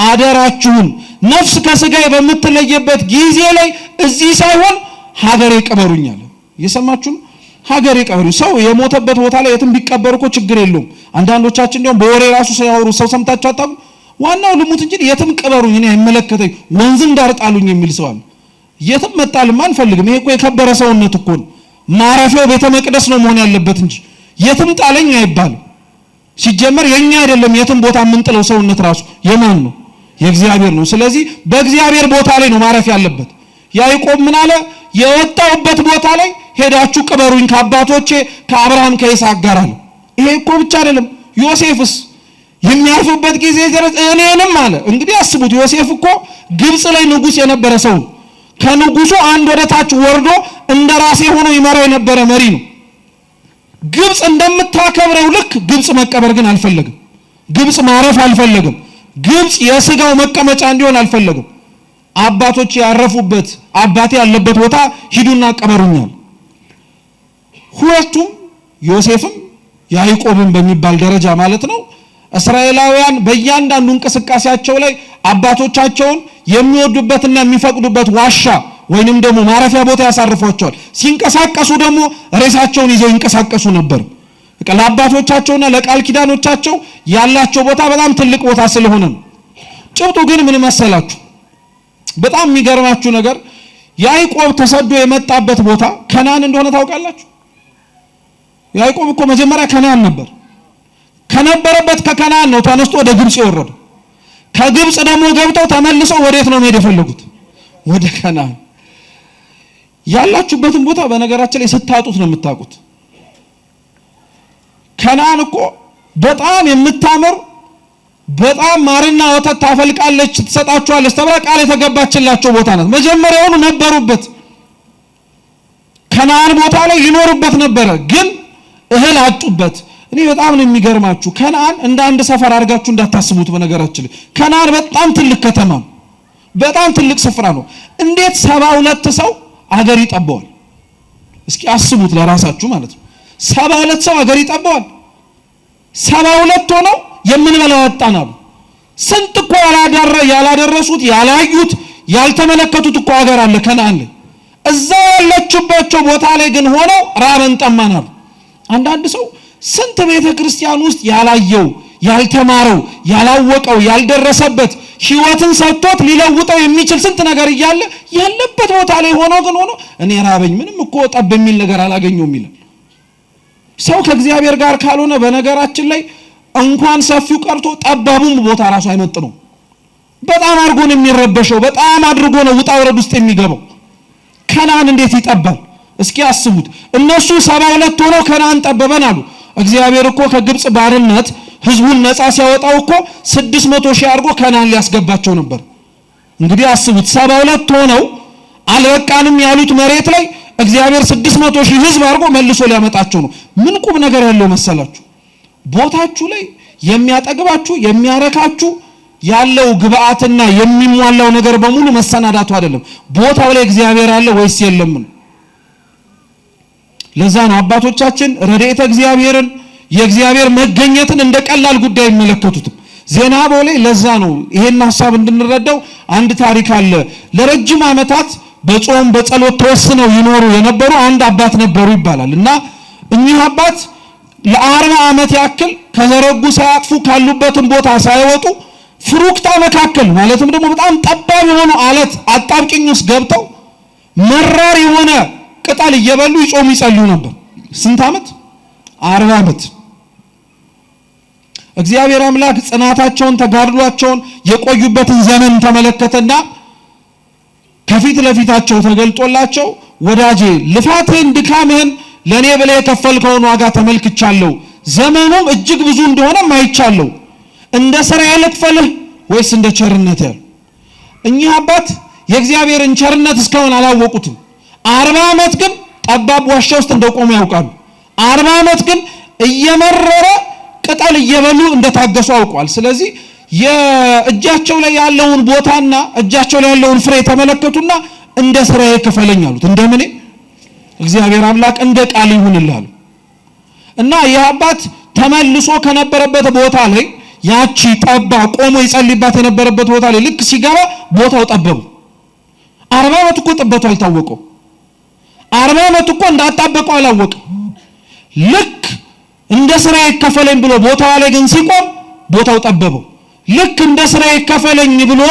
አደራችሁን ነፍስ ከስጋዬ በምትለየበት ጊዜ ላይ እዚህ ሳይሆን ሀገሬ ቅበሩኛል። እየሰማችሁ ሀገሬ ቅበሩኝ። ሰው የሞተበት ቦታ ላይ የትም ቢቀበር እኮ ችግር የለውም። አንዳንዶቻችን እንደውም በወሬ ራሱ ሳይወሩ ሰው ሰምታችሁ አጣም ዋናው ልሙት እንጂ የትም ቅበሩኝ እኔ አይመለከተኝ ወንዝን ዳር ጣሉኝ የሚል ሰው አለ። የትም መጣልም አንፈልግም። ይሄ እኮ የከበረ ሰውነት እኮ ነው። ማረፊያው ቤተ መቅደስ ነው መሆን ያለበት እንጂ የትም ጣለኝ አይባልም። ሲጀመር የኛ አይደለም የትም ቦታ የምንጥለው ሰውነት ራሱ የማን ነው? የእግዚአብሔር ነው። ስለዚህ በእግዚአብሔር ቦታ ላይ ነው ማረፍ ያለበት። ያዕቆብ ምን አለ? የወጣውበት ቦታ ላይ ሄዳችሁ ቅበሩኝ ከአባቶቼ ከአብርሃም ከይስሐቅ ጋር አለ። ይሄ እኮ ብቻ አይደለም። ዮሴፍስ የሚያርፍበት ጊዜ ድረስ እኔንም አለ። እንግዲህ አስቡት፣ ዮሴፍ እኮ ግብጽ ላይ ንጉስ የነበረ ሰው ነው። ከንጉሱ አንድ ወደ ታች ወርዶ እንደራሴ ሆኖ ይመራው የነበረ መሪ ነው። ግብጽ እንደምታከብረው ልክ ግብጽ መቀበር ግን አልፈለግም። ግብጽ ማረፍ አልፈለግም። ግብጽ የስጋው መቀመጫ እንዲሆን አልፈለግም። አባቶች ያረፉበት አባቴ ያለበት ቦታ ሂዱና ቀበሩኛል። ሁለቱም ዮሴፍም ያዕቆብም በሚባል ደረጃ ማለት ነው እስራኤላውያን በእያንዳንዱ እንቅስቃሴያቸው ላይ አባቶቻቸውን የሚወዱበትና የሚፈቅዱበት ዋሻ ወይንም ደግሞ ማረፊያ ቦታ ያሳርፏቸዋል። ሲንቀሳቀሱ ደግሞ ሬሳቸውን ይዘው ይንቀሳቀሱ ነበር። ለአባቶቻቸውና ለቃል ኪዳኖቻቸው ያላቸው ቦታ በጣም ትልቅ ቦታ ስለሆነ ነው። ጭብጡ ግን ምን መሰላችሁ? በጣም የሚገርማችሁ ነገር ያዕቆብ ተሰዶ የመጣበት ቦታ ከነዓን እንደሆነ ታውቃላችሁ? ያዕቆብ እኮ መጀመሪያ ከነዓን ነበር። ከነበረበት ከከነዓን ነው ተነስቶ ወደ ግብጽ የወረደው። ከግብጽ ደግሞ ገብተው ተመልሰው ወዴት ነው መሄድ የፈለጉት? ወደ ከነዓን። ያላችሁበትን ቦታ በነገራችን ላይ ስታጡት ነው የምታውቁት። ከነዓን እኮ በጣም የምታምር በጣም ማርና ወተት ታፈልቃለች ትሰጣችኋለች ተብላ ቃል የተገባችላቸው ቦታ ናት። መጀመሪያውኑ ነበሩበት። ከነዓን ቦታ ላይ ይኖሩበት ነበረ፣ ግን እህል አጡበት። እኔ በጣም ነው የሚገርማችሁ። ከነዓን እንደ አንድ ሰፈር አድርጋችሁ እንዳታስቡት። በነገራችን ላይ ከነዓን በጣም ትልቅ ከተማ ነው። በጣም ትልቅ ስፍራ ነው። እንዴት 72 ሰው አገር ይጠባዋል? እስኪ አስቡት ለራሳችሁ ማለት ነው። 72 ሰው አገር ይጠባዋል። 72 ሆነው የምንበላው አጣን አሉ። ስንት እኮ ያላደረሱት ያላዩት ያልተመለከቱት እኮ አገር አለ ከነዓን ላይ። እዛ ያለችባቸው ቦታ ላይ ግን ሆነው ራበን ጠማን አሉ። አንዳንድ ሰው ስንት ቤተ ክርስቲያን ውስጥ ያላየው ያልተማረው ያላወቀው ያልደረሰበት ሕይወትን ሰጥቶት ሊለውጠው የሚችል ስንት ነገር እያለ ያለበት ቦታ ላይ ሆኖ እኔ ራበኝ ምንም እኮ ጠብ የሚል ነገር አላገኘውም ይላል። ሰው ከእግዚአብሔር ጋር ካልሆነ በነገራችን ላይ እንኳን ሰፊው ቀርቶ ጠባቡም ቦታ ራሱ አይመጥነው። በጣም አድርጎ ነው የሚረበሸው። በጣም አድርጎ ነው ውጣ ውረድ ውስጥ የሚገባው። ከነዓን እንዴት ይጠባል? እስኪ አስቡት። እነሱ 72 ሆነው ከነዓን ጠበበን አሉ። እግዚአብሔር እኮ ከግብጽ ባርነት ህዝቡን ነፃ ሲያወጣው እኮ 600 ሺህ አድርጎ ከነዓን ሊያስገባቸው ነበር። እንግዲህ አስቡት 72 ሆነው አልበቃንም ያሉት መሬት ላይ እግዚአብሔር 600 ሺህ ህዝብ አድርጎ መልሶ ሊያመጣቸው ነው። ምን ቁም ነገር ያለው መሰላችሁ? ቦታችሁ ላይ የሚያጠግባችሁ የሚያረካችሁ ያለው ግብአትና የሚሟላው ነገር በሙሉ መሰናዳቱ አይደለም። ቦታው ላይ እግዚአብሔር አለ ወይስ የለም? ለዛ ነው አባቶቻችን ረድኤተ እግዚአብሔርን የእግዚአብሔር መገኘትን እንደ ቀላል ጉዳይ የሚመለከቱትም። ዜና አበው ላይ ለዛ ነው ይሄን ሐሳብ እንድንረዳው አንድ ታሪክ አለ። ለረጅም ዓመታት በጾም በጸሎት ተወስነው ይኖሩ የነበሩ አንድ አባት ነበሩ ይባላል እና እኚህ አባት ለ40 ዓመት ያክል ከዘረጉ ሳያጥፉ ካሉበትን ቦታ ሳይወጡ ፍሩክታ መካከል ማለትም ደግሞ በጣም ጠባብ የሆኑ አለት አጣብቂኝ ውስጥ ገብተው መራር የሆነ ቅጠል እየበሉ ይጾሙ ይጸልዩ ነበር። ስንት ዓመት? 40 ዓመት። እግዚአብሔር አምላክ ጽናታቸውን ተጋድሏቸውን የቆዩበትን ዘመን ተመለከተና ከፊት ለፊታቸው ተገልጦላቸው ወዳጄ ልፋትህን ድካምህን ለኔ ብለህ የከፈልከውን ዋጋ ተመልክቻለሁ። ዘመኑም እጅግ ብዙ እንደሆነ ማይቻለሁ። እንደ ሥራዬ ልክፈልህ ወይስ እንደ ቸርነት ያለው? እኚህ አባት የእግዚአብሔርን ቸርነት እስካሁን አላወቁትም። 40 ዓመት ግን ጠባብ ዋሻ ውስጥ እንደቆሙ ያውቃሉ። 40 ዓመት ግን እየመረረ ቅጠል እየበሉ እንደታገሱ አውቀዋል። ስለዚህ የእጃቸው ላይ ያለውን ቦታና እጃቸው ላይ ያለውን ፍሬ ተመለከቱና እንደ ሥራዬ ክፈለኝ አሉት። እንደምን እግዚአብሔር አምላክ እንደ ቃል ይሁንልህ እና ይህ አባት ተመልሶ ከነበረበት ቦታ ላይ ያቺ ጠባ ቆሞ ይጸልይባት የነበረበት ቦታ ላይ ልክ ሲገባ ቦታው ጠበበ። 40 ዓመት እኮ ጥበቱ አልታወቀው። 40 ዓመት እኮ እንዳጣበቀው አላወቀ። ልክ እንደ ስራ ይከፈለኝ ብሎ ቦታው ላይ ግን ሲቆም ቦታው ጠበበው። ልክ እንደ ስራ ይከፈለኝ ብሎ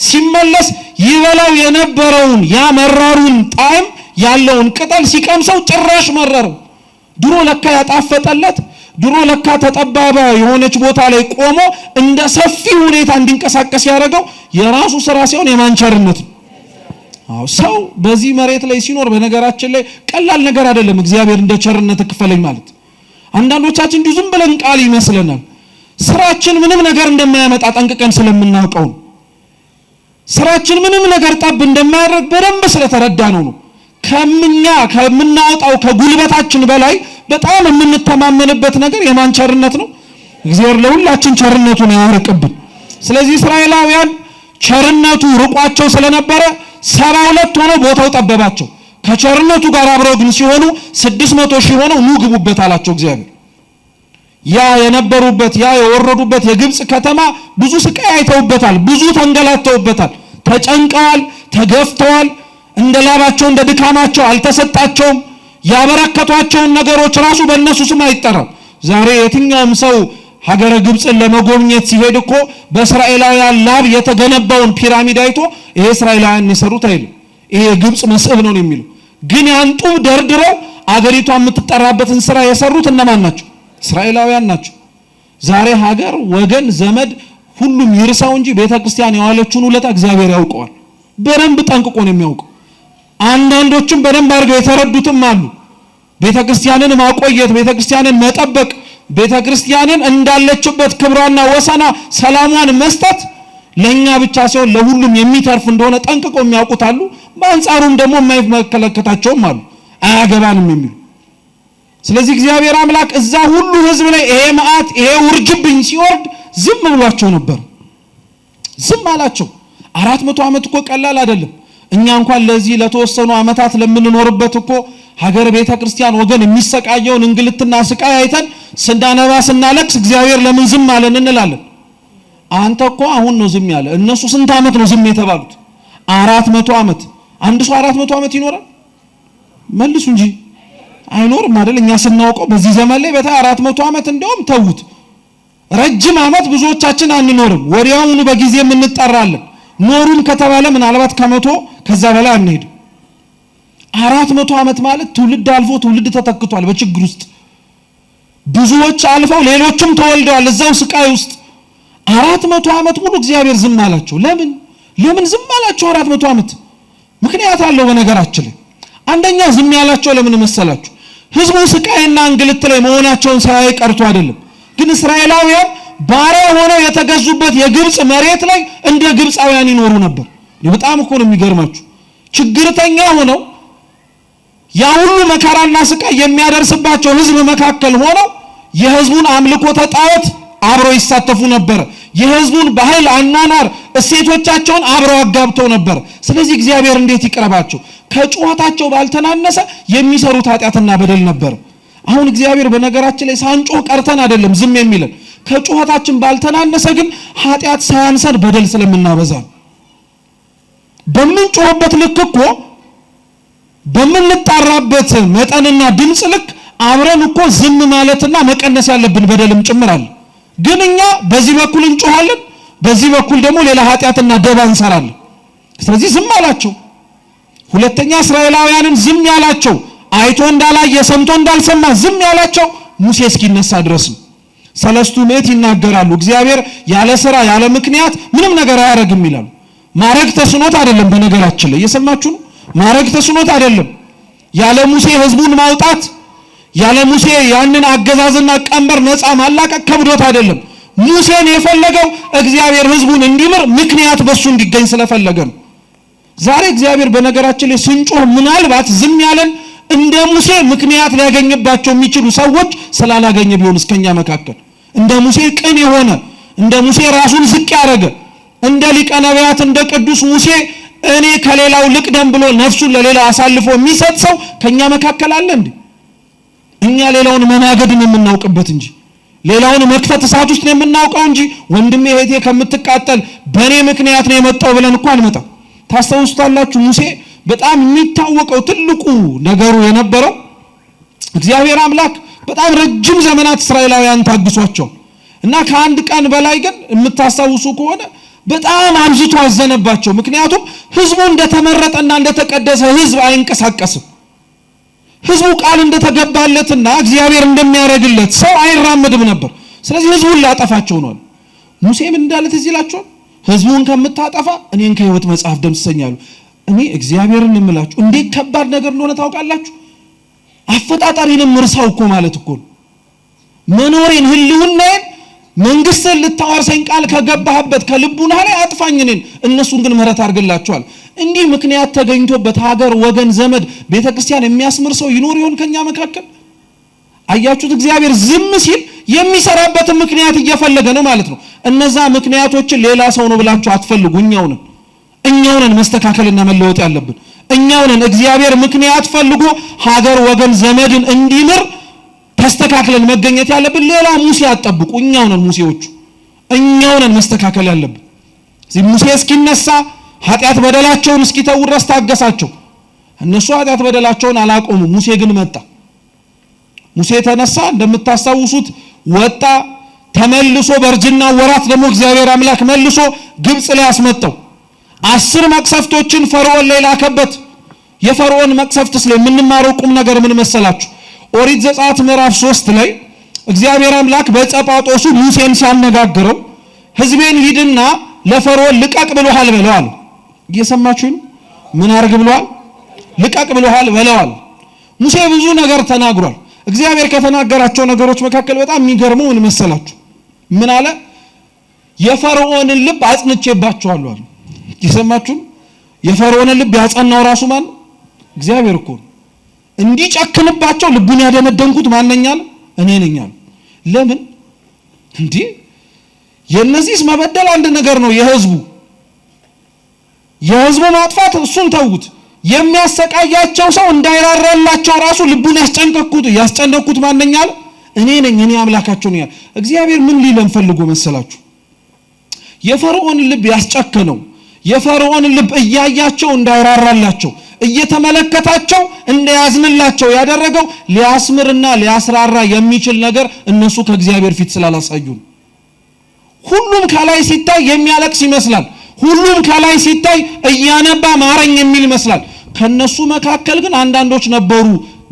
ሲመለስ ይበላው የነበረውን ያ መራሩን ጣዕም ያለውን ቅጠል ሲቀምሰው ጭራሽ መረረው። ድሮ ለካ ያጣፈጠለት፣ ድሮ ለካ ተጠባባ የሆነች ቦታ ላይ ቆሞ እንደ ሰፊ ሁኔታ እንዲንቀሳቀስ ያደረገው የራሱ ስራ ሲሆን የማንቸርነት ነው። አዎ ሰው በዚህ መሬት ላይ ሲኖር በነገራችን ላይ ቀላል ነገር አይደለም። እግዚአብሔር እንደ ቸርነት ክፈለኝ ማለት አንዳንዶቻችን እንዲሁ ዝም ብለን ቃል ይመስለናል። ስራችን ምንም ነገር እንደማያመጣ ጠንቅቀን ስለምናውቀው ስራችን ምንም ነገር ጠብ እንደማያደርግ በደንብ ስለተረዳነው ነው። ከምናወጣው ከጉልበታችን በላይ በጣም የምንተማመንበት ነገር የማን ቸርነት ነው? እግዚአብሔር ለሁላችን ቸርነቱን ያርቅብን። ስለዚህ እስራኤላውያን ቸርነቱ ርቋቸው ስለነበረ 72 ሆነው ቦታው ጠበባቸው። ከቸርነቱ ጋር አብረው ግን ሲሆኑ 600 ሺህ ሆነው ኑ ግቡበት አላቸው እግዚአብሔር። ያ የነበሩበት ያ የወረዱበት የግብጽ ከተማ ብዙ ስቃይ አይተውበታል፣ ብዙ ተንገላተውበታል፣ ተጨንቀዋል፣ ተገፍተዋል። እንደ ላባቸው እንደ ድካማቸው አልተሰጣቸውም። ያበረከቷቸውን ነገሮች ራሱ በእነሱ ስም አይጠራም። ዛሬ የትኛውም ሰው ሀገረ ግብጽን ለመጎብኘት ሲሄድ እኮ በእስራኤላውያን ላብ የተገነባውን ፒራሚድ አይቶ ይሄ እስራኤላውያን የሰሩት አይልም፣ ይሄ ግብጽ መስህብ ነው የሚለው። ግን ያን ጡብ ደርድረው አገሪቷ የምትጠራበትን ስራ የሰሩት እነማን ናቸው? እስራኤላውያን ናቸው። ዛሬ ሀገር፣ ወገን፣ ዘመድ ሁሉም ይርሳው እንጂ ቤተክርስቲያን የዋለችውን ውለታ እግዚአብሔር ያውቀዋል። በደንብ ጠንቅቆ ነው የሚያውቀው። አንዳንዶችም በደንብ አድርገው የተረዱትም አሉ። ቤተክርስቲያንን ማቆየት፣ ቤተክርስቲያንን መጠበቅ፣ ቤተክርስቲያንን እንዳለችበት ክብሯና ወሰና ሰላሟን መስጠት ለኛ ብቻ ሳይሆን ለሁሉም የሚተርፍ እንደሆነ ጠንቅቀው የሚያውቁት አሉ። በአንጻሩም ደግሞ የማይመለከታቸውም አሉ፣ አያገባንም የሚሉ። ስለዚህ እግዚአብሔር አምላክ እዛ ሁሉ ህዝብ ላይ ይሄ መዓት ይሄ ውርጅብኝ ሲወርድ ዝም ብሏቸው ነበር። ዝም አላቸው። 400 ዓመት እኮ ቀላል አይደለም። እኛ እንኳን ለዚህ ለተወሰኑ ዓመታት ለምንኖርበት እኮ ሀገር ቤተ ክርስቲያን ወገን የሚሰቃየውን እንግልትና ስቃይ አይተን ስናነባ ስናለቅስ እግዚአብሔር ለምን ዝም አለን እንላለን። አንተ እኮ አሁን ነው ዝም ያለ። እነሱ ስንት ዓመት ነው ዝም የተባሉት? 400 ዓመት። አንድ ሰው 400 ዓመት ይኖራል? መልሱ እንጂ አይኖርም አይደል? እኛ ስናውቀው በዚህ ዘመን ላይ በታ 400 ዓመት እንደውም ተውት፣ ረጅም ዓመት ብዙዎቻችን አንኖርም። ወዲያውኑ በጊዜ እንጠራለን። ኖሩን ከተባለ ምናልባት ከመቶ ከዛ በላይ አንሄድ። 400 ዓመት ማለት ትውልድ አልፎ ትውልድ ተተክቷል። በችግር ውስጥ ብዙዎች አልፈው ሌሎችም ተወልደዋል እዛው ስቃይ ውስጥ። 400 ዓመት ሙሉ እግዚአብሔር ዝም አላቸው። ለምን ዝም አላቸው 400 ዓመት? ምክንያት አለው። በነገራችን ላይ አንደኛ ዝም ያላቸው ለምን መሰላችሁ? ህዝቡ ስቃይና እንግልት ላይ መሆናቸውን ሳያይ ቀርቶ አይደለም። ግን እስራኤላውያን ባሪያ ሆነው የተገዙበት የግብጽ መሬት ላይ እንደ ግብጻውያን ይኖሩ ነበር። በጣም እኮ ነው የሚገርማችሁ። ችግርተኛ ሆነው ያ ሁሉ መከራና ስቃይ የሚያደርስባቸው ህዝብ መካከል ሆነው የህዝቡን አምልኮተ ጣዖት አብረው ይሳተፉ ነበር። የህዝቡን ባህል፣ አኗኗር፣ እሴቶቻቸውን አብረው አጋብተው ነበር። ስለዚህ እግዚአብሔር እንዴት ይቅረባቸው? ከጩኸታቸው ባልተናነሰ የሚሰሩት ኃጢአትና በደል ነበር። አሁን እግዚአብሔር በነገራችን ላይ ሳንጮህ ቀርተን አይደለም ዝም የሚለን፣ ከጩኸታችን ባልተናነሰ ግን ኃጢአት ሳያንሰን በደል ስለምናበዛ በምንጮህበት ልክ እኮ በምንጣራበት መጠንና ድምጽ ልክ አብረን እኮ ዝም ማለትና መቀነስ ያለብን በደልም ጭምር አለ። ግን እኛ በዚህ በኩል እንጮሃለን፣ በዚህ በኩል ደግሞ ሌላ ኃጢአትና ደባ እንሰራለን። ስለዚህ ዝም አላቸው። ሁለተኛ እስራኤላውያንን ዝም ያላቸው አይቶ እንዳላየ ሰምቶ እንዳልሰማ ዝም ያላቸው ሙሴ እስኪነሳ ድረስ ነው። 3 ምዕት ይናገራሉ። እግዚአብሔር ያለ ስራ ያለ ምክንያት ምንም ነገር አያረግም ይላሉ። ማረግ ተስኖት አይደለም። በነገራችን ላይ እየሰማችሁ ነው። ማረግ ተስኖት አይደለም። ያለ ሙሴ ህዝቡን ማውጣት፣ ያለ ሙሴ ያንን አገዛዝና ቀንበር ነፃ ማላቀቅ ከብዶት አይደለም። ሙሴን የፈለገው እግዚአብሔር ህዝቡን እንዲምር ምክንያት በሱ እንዲገኝ ስለፈለገ ነው። ዛሬ እግዚአብሔር በነገራችን ላይ ስንጮህ ምናልባት ዝም ያለን እንደ ሙሴ ምክንያት ሊያገኝባቸው የሚችሉ ሰዎች ስላላገኘ ቢሆን እስከኛ መካከል እንደ ሙሴ ቅን የሆነ እንደ ሙሴ ራሱን ዝቅ ያደረገ እንደ ሊቀ ነቢያት እንደ ቅዱስ ሙሴ እኔ ከሌላው ልቅደም ብሎ ነፍሱን ለሌላው አሳልፎ የሚሰጥ ሰው ከኛ መካከል አለ እንዴ? እኛ ሌላውን መናገድን የምናውቅበት እንጂ ሌላውን መክፈት እሳት ውስጥ ነው የምናውቀው እንጂ ወንድሜ እህቴ ከምትቃጠል በኔ ምክንያት ነው የመጣው ብለን እንኳን አንመጣም። ታስተውሉታላችሁ። ሙሴ በጣም የሚታወቀው ትልቁ ነገሩ የነበረው እግዚአብሔር አምላክ በጣም ረጅም ዘመናት እስራኤላውያን ታግሷቸው እና ከአንድ ቀን በላይ ግን የምታስታውሱ ከሆነ በጣም አብዝቶ አዘነባቸው። ምክንያቱም ህዝቡ እንደተመረጠና እንደተቀደሰ ህዝብ አይንቀሳቀስም። ህዝቡ ቃል እንደተገባለትና እግዚአብሔር እንደሚያደርግለት ሰው አይራመድም ነበር። ስለዚህ ህዝቡን ላጠፋቸው ነው። ሙሴ ምን እንዳለ ትዝ ይላችኋል? ህዝቡን ከምታጠፋ እኔን ከህይወት መጽሐፍ ደምስሰኛሉ። እኔ እግዚአብሔርን እምላችሁ እንዴት ከባድ ነገር እንደሆነ ታውቃላችሁ? አፈጣጣሪንም እርሳው እኮ ማለት እኮ ነው። መኖሬን ህልውናዬን መንግስትን ልታወርሰኝ ቃል ከገባህበት ከልቡና ላይ አጥፋኝ እኔን፣ እነሱን ግን ምህረት አድርግላቸዋል። እንዲህ ምክንያት ተገኝቶበት ሀገር፣ ወገን፣ ዘመድ፣ ቤተክርስቲያን የሚያስምር ሰው ይኖር ይሆን ከኛ መካከል? አያችሁት? እግዚአብሔር ዝም ሲል የሚሰራበትን ምክንያት እየፈለገ ነው ማለት ነው። እነዛ ምክንያቶችን ሌላ ሰው ነው ብላችሁ አትፈልጉ። እኛው ነን መስተካከልና መለወጥ ያለብን። እኛው ነን እግዚአብሔር ምክንያት ፈልጎ ሀገር፣ ወገን፣ ዘመድን እንዲምር ተስተካክለን መገኘት ያለብን። ሌላ ሙሴ አትጠብቁ። እኛው ነን ሙሴዎቹ፣ እኛው ነን መስተካከል ያለብን። እዚህ ሙሴ እስኪነሳ ኃጢአት በደላቸውን እስኪተው ድረስ ታገሳቸው። እነሱ ኃጢአት በደላቸውን አላቆሙ። ሙሴ ግን መጣ። ሙሴ ተነሳ፣ እንደምታስታውሱት ወጣ። ተመልሶ በእርጅና ወራት ደግሞ እግዚአብሔር አምላክ መልሶ ግብጽ ላይ አስመጣው። 10 መቅሰፍቶችን ፈርዖን ላይ ላከበት። የፈርዖን መቅሰፍትስ ላይ የምንማረው ቁም ነገር ምን መሰላችሁ? ኦሪት ዘጸአት ምዕራፍ 3 ላይ እግዚአብሔር አምላክ በጸጳጦሱ ሙሴን ሲያነጋግረው ሕዝቤን ሂድና ለፈርዖን ልቀቅ ብሎሃል በለዋል። እየሰማችሁ ነው? ምን አርግ ብሎሃል? ልቀቅ ብሎሃል በለዋል። ሙሴ ብዙ ነገር ተናግሯል። እግዚአብሔር ከተናገራቸው ነገሮች መካከል በጣም የሚገርመው ምን መሰላችሁ? ምን አለ? የፈርዖንን ልብ አጽንቼባቸዋለሁ አለ። እየሰማችሁ? የፈርዖንን ልብ ያጸናው ራሱ ማን? እግዚአብሔር እኮ ነው። እንዲጨክንባቸው ልቡን ያደነደንኩት ማንኛል? እኔ ነኝ አለ። ለምን እንዴ? የነዚህስ መበደል አንድ ነገር ነው። የህዝቡ ማጥፋት እሱን ተውት። የሚያሰቃያቸው ሰው እንዳይራራላቸው ራሱ ልቡን ያስጨነቅኩት ማንኛል? እኔ ነኝ። እኔ አምላካቸው ነኝ። እግዚአብሔር ምን ሊለን ፈልጎ መሰላችሁ? የፈርዖን ልብ ያስጨከነው፣ የፈርዖን ልብ እያያቸው እንዳይራራላቸው፣ እየተመለከታቸው እንዳያዝንላቸው ያደረገው ሊያስምርና ሊያስራራ የሚችል ነገር እነሱ ከእግዚአብሔር ፊት ስላላሳዩ። ሁሉም ከላይ ሲታይ የሚያለቅስ ይመስላል። ሁሉም ከላይ ሲታይ እያነባ ማረኝ የሚል ይመስላል። ከነሱ መካከል ግን አንዳንዶች ነበሩ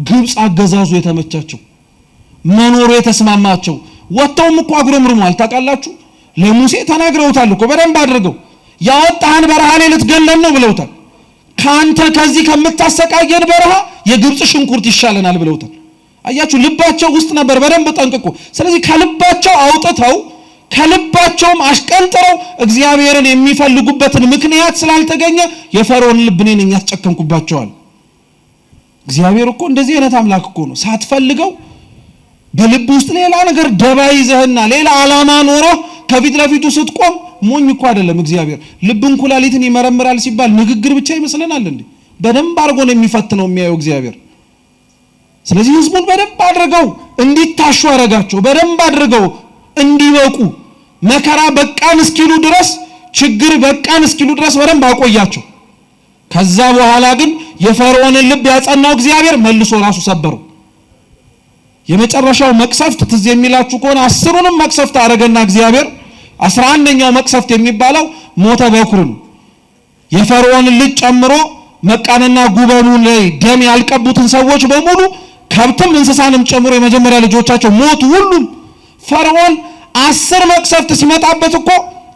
ግብጽ አገዛዙ የተመቻቸው፣ መኖሩ የተስማማቸው። ወጣውም እኮ አጉረምርሟል። ታውቃላችሁ? ለሙሴ ተናግረውታል እኮ በደንብ አድርገው። ያወጣህን በረሃ ላይ ልትገለን ነው ብለውታል። ካንተ ከዚህ ከምታሰቃየን በረሃ የግብጽ ሽንኩርት ይሻለናል ብለውታል። አያችሁ? ልባቸው ውስጥ ነበር በደንብ ጠንቅቆ። ስለዚህ ከልባቸው አውጥተው ከልባቸውም አሽቀንጥረው እግዚአብሔርን የሚፈልጉበትን ምክንያት ስላልተገኘ የፈርዖን ልብ እኔ ነኝ ያስጨከንኩባቸዋል። እግዚአብሔር እኮ እንደዚህ አይነት አምላክ እኮ ነው። ሳትፈልገው በልብ ውስጥ ሌላ ነገር ደባ ይዘህና ሌላ ዓላማ ኖሮ ከፊት ለፊቱ ስትቆም ሞኝ እኮ አይደለም እግዚአብሔር። ልብን ኩላሊትን ይመረምራል ሲባል ንግግር ብቻ ይመስለናል እንዴ? በደንብ አድርጎ ነው የሚፈትነው የሚያየው እግዚአብሔር። ስለዚህ ህዝቡን በደንብ አድርገው እንዲታሹ አረጋቸው። በደንብ አድርገው እንዲበቁ መከራ በቃን እስኪሉ ድረስ፣ ችግር በቃን እስኪሉ ድረስ በደንብ አቆያቸው። ከዛ በኋላ ግን የፈርዖንን ልብ ያጸናው እግዚአብሔር መልሶ ራሱ ሰበረው። የመጨረሻው መቅሰፍት ትዝ የሚላችሁ ከሆነ 10ሩንም መቅሰፍት አረገና እግዚአብሔር 11ኛው መቅሰፍት የሚባለው ሞተ በኩር ነው። የፈርዖንን ልጅ ጨምሮ መቃንና ጉበኑን ላይ ደም ያልቀቡትን ሰዎች በሙሉ ከብትም እንስሳንም ጨምሮ የመጀመሪያ ልጆቻቸው ሞቱ ሁሉም። ፈርዖን 10 መቅሰፍት ሲመጣበት እኮ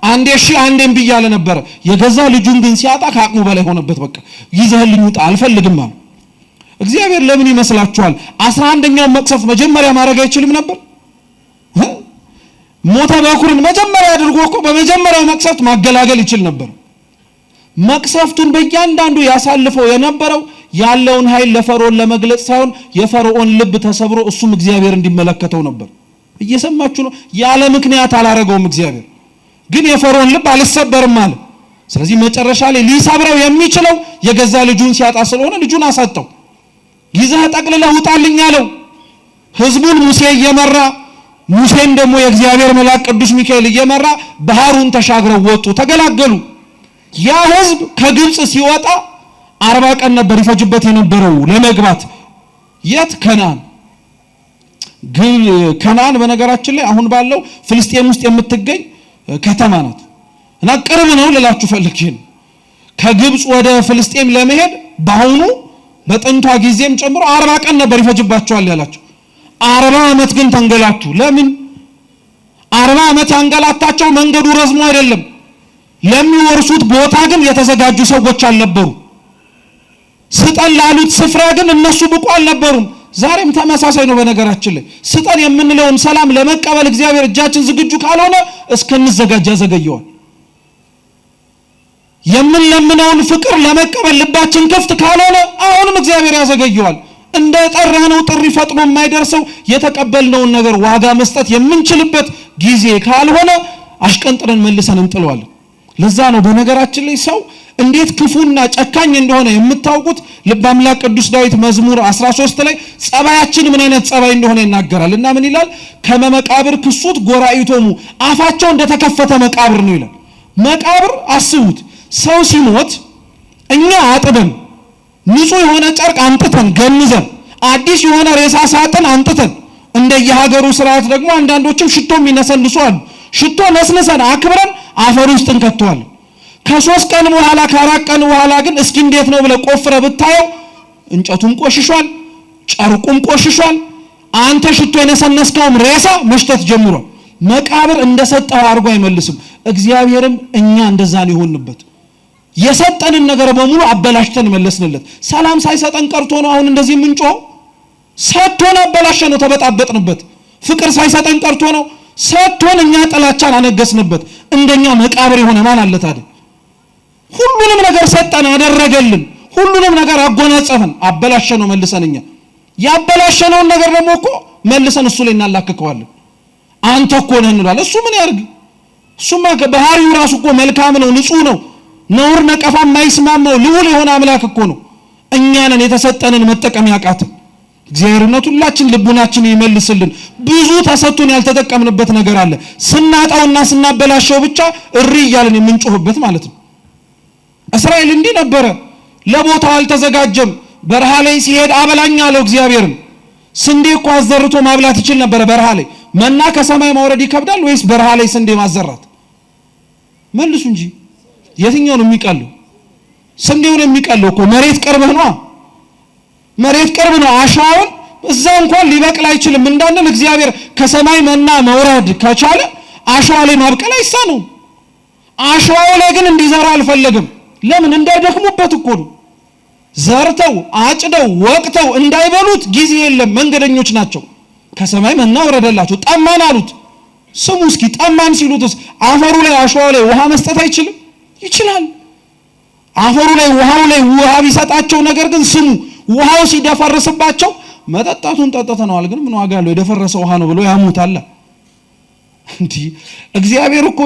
አንዴ አንዴም ብያለ ነበር። የገዛ ልጁን ግን ሲያጣ ከአቅሙ በላይ ሆነበት። በቃ ይዘህልኝ ውጣ አልፈልግም አለ። እግዚአብሔር ለምን ይመስላችኋል 11ኛው መቅሰፍት መጀመሪያ ማድረግ አይችልም ነበር? ሞተ በኩርን መጀመሪያ አድርጎ እኮ በመጀመሪያው መቅሰፍት ማገላገል ይችል ነበር። መቅሰፍቱን በእያንዳንዱ ያሳልፈው የነበረው ያለውን ኃይል ለፈርዖን ለመግለጽ ሳይሆን የፈርዖን ልብ ተሰብሮ እሱም እግዚአብሔር እንዲመለከተው ነበር። እየሰማችሁ ነው? ያለ ምክንያት አላረገውም እግዚአብሔር። ግን የፈርዖን ልብ አልሰበርም አለ። ስለዚህ መጨረሻ ላይ ሊሰብረው የሚችለው የገዛ ልጁን ሲያጣ ስለሆነ ልጁን አሳጣው። ይዘህ ጠቅልለህ ውጣልኝ አለው። ህዝቡን ሙሴ እየመራ ሙሴን ደግሞ የእግዚአብሔር መልአክ ቅዱስ ሚካኤል እየመራ ባህሩን ተሻግረው ወጡ፣ ተገላገሉ። ያ ህዝብ ከግብጽ ሲወጣ 40 ቀን ነበር ይፈጅበት የነበረው ለመግባት። የት? ከነዓን። ከነዓን በነገራችን ላይ አሁን ባለው ፍልስጤም ውስጥ የምትገኝ ከተማ ናት እና ቅርብ ነው ልላችሁ ፈልጌ ነው። ከግብጽ ወደ ፍልስጤም ለመሄድ በአሁኑ በጥንቷ ጊዜም ጨምሮ 40 ቀን ነበር ይፈጅባቸዋል ያላቸው። 40 ዓመት ግን ተንገላቱ። ለምን? 40 ዓመት ያንገላታቸው መንገዱ ረዝሞ አይደለም። ለሚወርሱት ቦታ ግን የተዘጋጁ ሰዎች አልነበሩ። ስጠን ላሉት ስፍራ ግን እነሱ ብቁ አልነበሩም። ዛሬም ተመሳሳይ ነው። በነገራችን ላይ ስጠን የምንለውን ሰላም ለመቀበል እግዚአብሔር እጃችን ዝግጁ ካልሆነ እስከንዘጋጅ ያዘገየዋል። የምንለምነውን ፍቅር ለመቀበል ልባችን ክፍት ካልሆነ አሁንም እግዚአብሔር ያዘገየዋል። እንደ ጠራነው ጥሪ ፈጥኖ የማይደርሰው የተቀበልነውን ነገር ዋጋ መስጠት የምንችልበት ጊዜ ካልሆነ አሽቀንጥረን መልሰን እንጥለዋለን። ለዛ ነው በነገራችን ላይ ሰው እንዴት ክፉና ጨካኝ እንደሆነ የምታውቁት ልበ አምላክ ቅዱስ ዳዊት መዝሙር 13 ላይ ጸባያችን ምን አይነት ጸባይ እንደሆነ ይናገራል። እና ምን ይላል? ከመቃብር ክሱት ጎራኢቶሙ፣ አፋቸው እንደተከፈተ መቃብር ነው ይላል። መቃብር አስቡት። ሰው ሲሞት እኛ አጥበን ንጹህ የሆነ ጨርቅ አንጥተን ገንዘን አዲስ የሆነ ሬሳ ሳጥን አንጥተን እንደየሀገሩ ስርዓት ደግሞ አንዳንዶችም ሽቶ የሚነሰንሱ አሉ። ሽቶ ነስንሰን አክብረን አፈር ውስጥ እንከተዋለን። ከ3 ቀን በኋላ ከ4 ቀን በኋላ ግን እስኪ እንዴት ነው ብለ ቆፍረ ብታየው እንጨቱም ቆሽሿል፣ ጨርቁም ቆሽሿል። አንተ ሽቶ የነሰነስከውም ሬሳ መሽተት ጀምሯል። መቃብር እንደሰጠው አድርጎ አይመልስም። እግዚአብሔርም እኛ እንደዛ ነው የሆንበት። የሰጠንን ነገር በሙሉ አበላሽተን መለስንለት። ሰላም ሳይሰጠን ቀርቶ ነው አሁን እንደዚህ የምንጮኸው። ሰጥቶን አበላሸነው፣ ተበጣበጥንበት። ፍቅር ሳይሰጠን ቀርቶ ነው ሰጥቶን እኛ ጥላቻን አነገስንበት። እንደኛ መቃብር የሆነ ማን አለ ታዲያ? ሁሉንም ነገር ሰጠን፣ አደረገልን፣ ሁሉንም ነገር አጎናጸፈን። አበላሸነው መልሰን እኛ ያበላሸነውን ነገር ደግሞ እኮ መልሰን እሱ ላይ እናላክከዋለን። አንተ እኮ ነህ እንላለን። እሱ ምን ያርግ? እሱማ ባህሪው ራሱ እኮ መልካም ነው፣ ንጹህ ነው፣ ነውር ነቀፋ የማይስማማው ልዑል የሆነ አምላክ እኮ ነው። እኛ ነን የተሰጠንን መጠቀም ያቃተን። እግዚአብሔርነቱ ሁላችን ልቡናችን ይመልስልን። ብዙ ተሰጥቶን ያልተጠቀምንበት ነገር አለ። ስናጣውና ስናበላሸው ብቻ እሪ እያልን የምንጮህበት ማለት ነው። እስራኤል እንዲህ ነበረ። ለቦታው አልተዘጋጀም። በረሃ ላይ ሲሄድ አበላኝ አለው እግዚአብሔርን። ስንዴ እኮ አዘርቶ ማብላት ይችል ነበረ በረሃ ላይ። መና ከሰማይ ማውረድ ይከብዳል ወይስ በረሃ ላይ ስንዴ ማዘራት? መልሱ እንጂ የትኛው ነው የሚቀለው? ስንዴው ነው የሚቀለው እኮ። መሬት ቅርብ ነው፣ መሬት ቅርብ ነው። አሻውን እዛ እንኳን ሊበቅል አይችልም እንዳንል እግዚአብሔር ከሰማይ መና መውረድ ከቻለ አሻዋ ላይ ማብቀል አይሳነው። አሻዋው ላይ ግን እንዲዘራ አልፈለግም። ለምን? እንዳይደክሙበት እኮ ነው። ዘርተው አጭደው ወቅተው እንዳይበሉት ጊዜ የለም። መንገደኞች ናቸው። ከሰማይ መና ወረደላቸው። ጠማን አሉት። ስሙ እስኪ ጠማን ሲሉትስ አፈሩ ላይ አሸዋው ላይ ውሃ መስጠት አይችልም? ይችላል። አፈሩ ላይ ውሃው ላይ ውሃ ቢሰጣቸው፣ ነገር ግን ስሙ ውሃው ሲደፈርስባቸው መጠጣቱን ጠጥተነዋል፣ ግን ምን ዋጋ አለው የደፈረሰ ውሃ ነው ብሎ ያሙታል። እንዴ እግዚአብሔር እኮ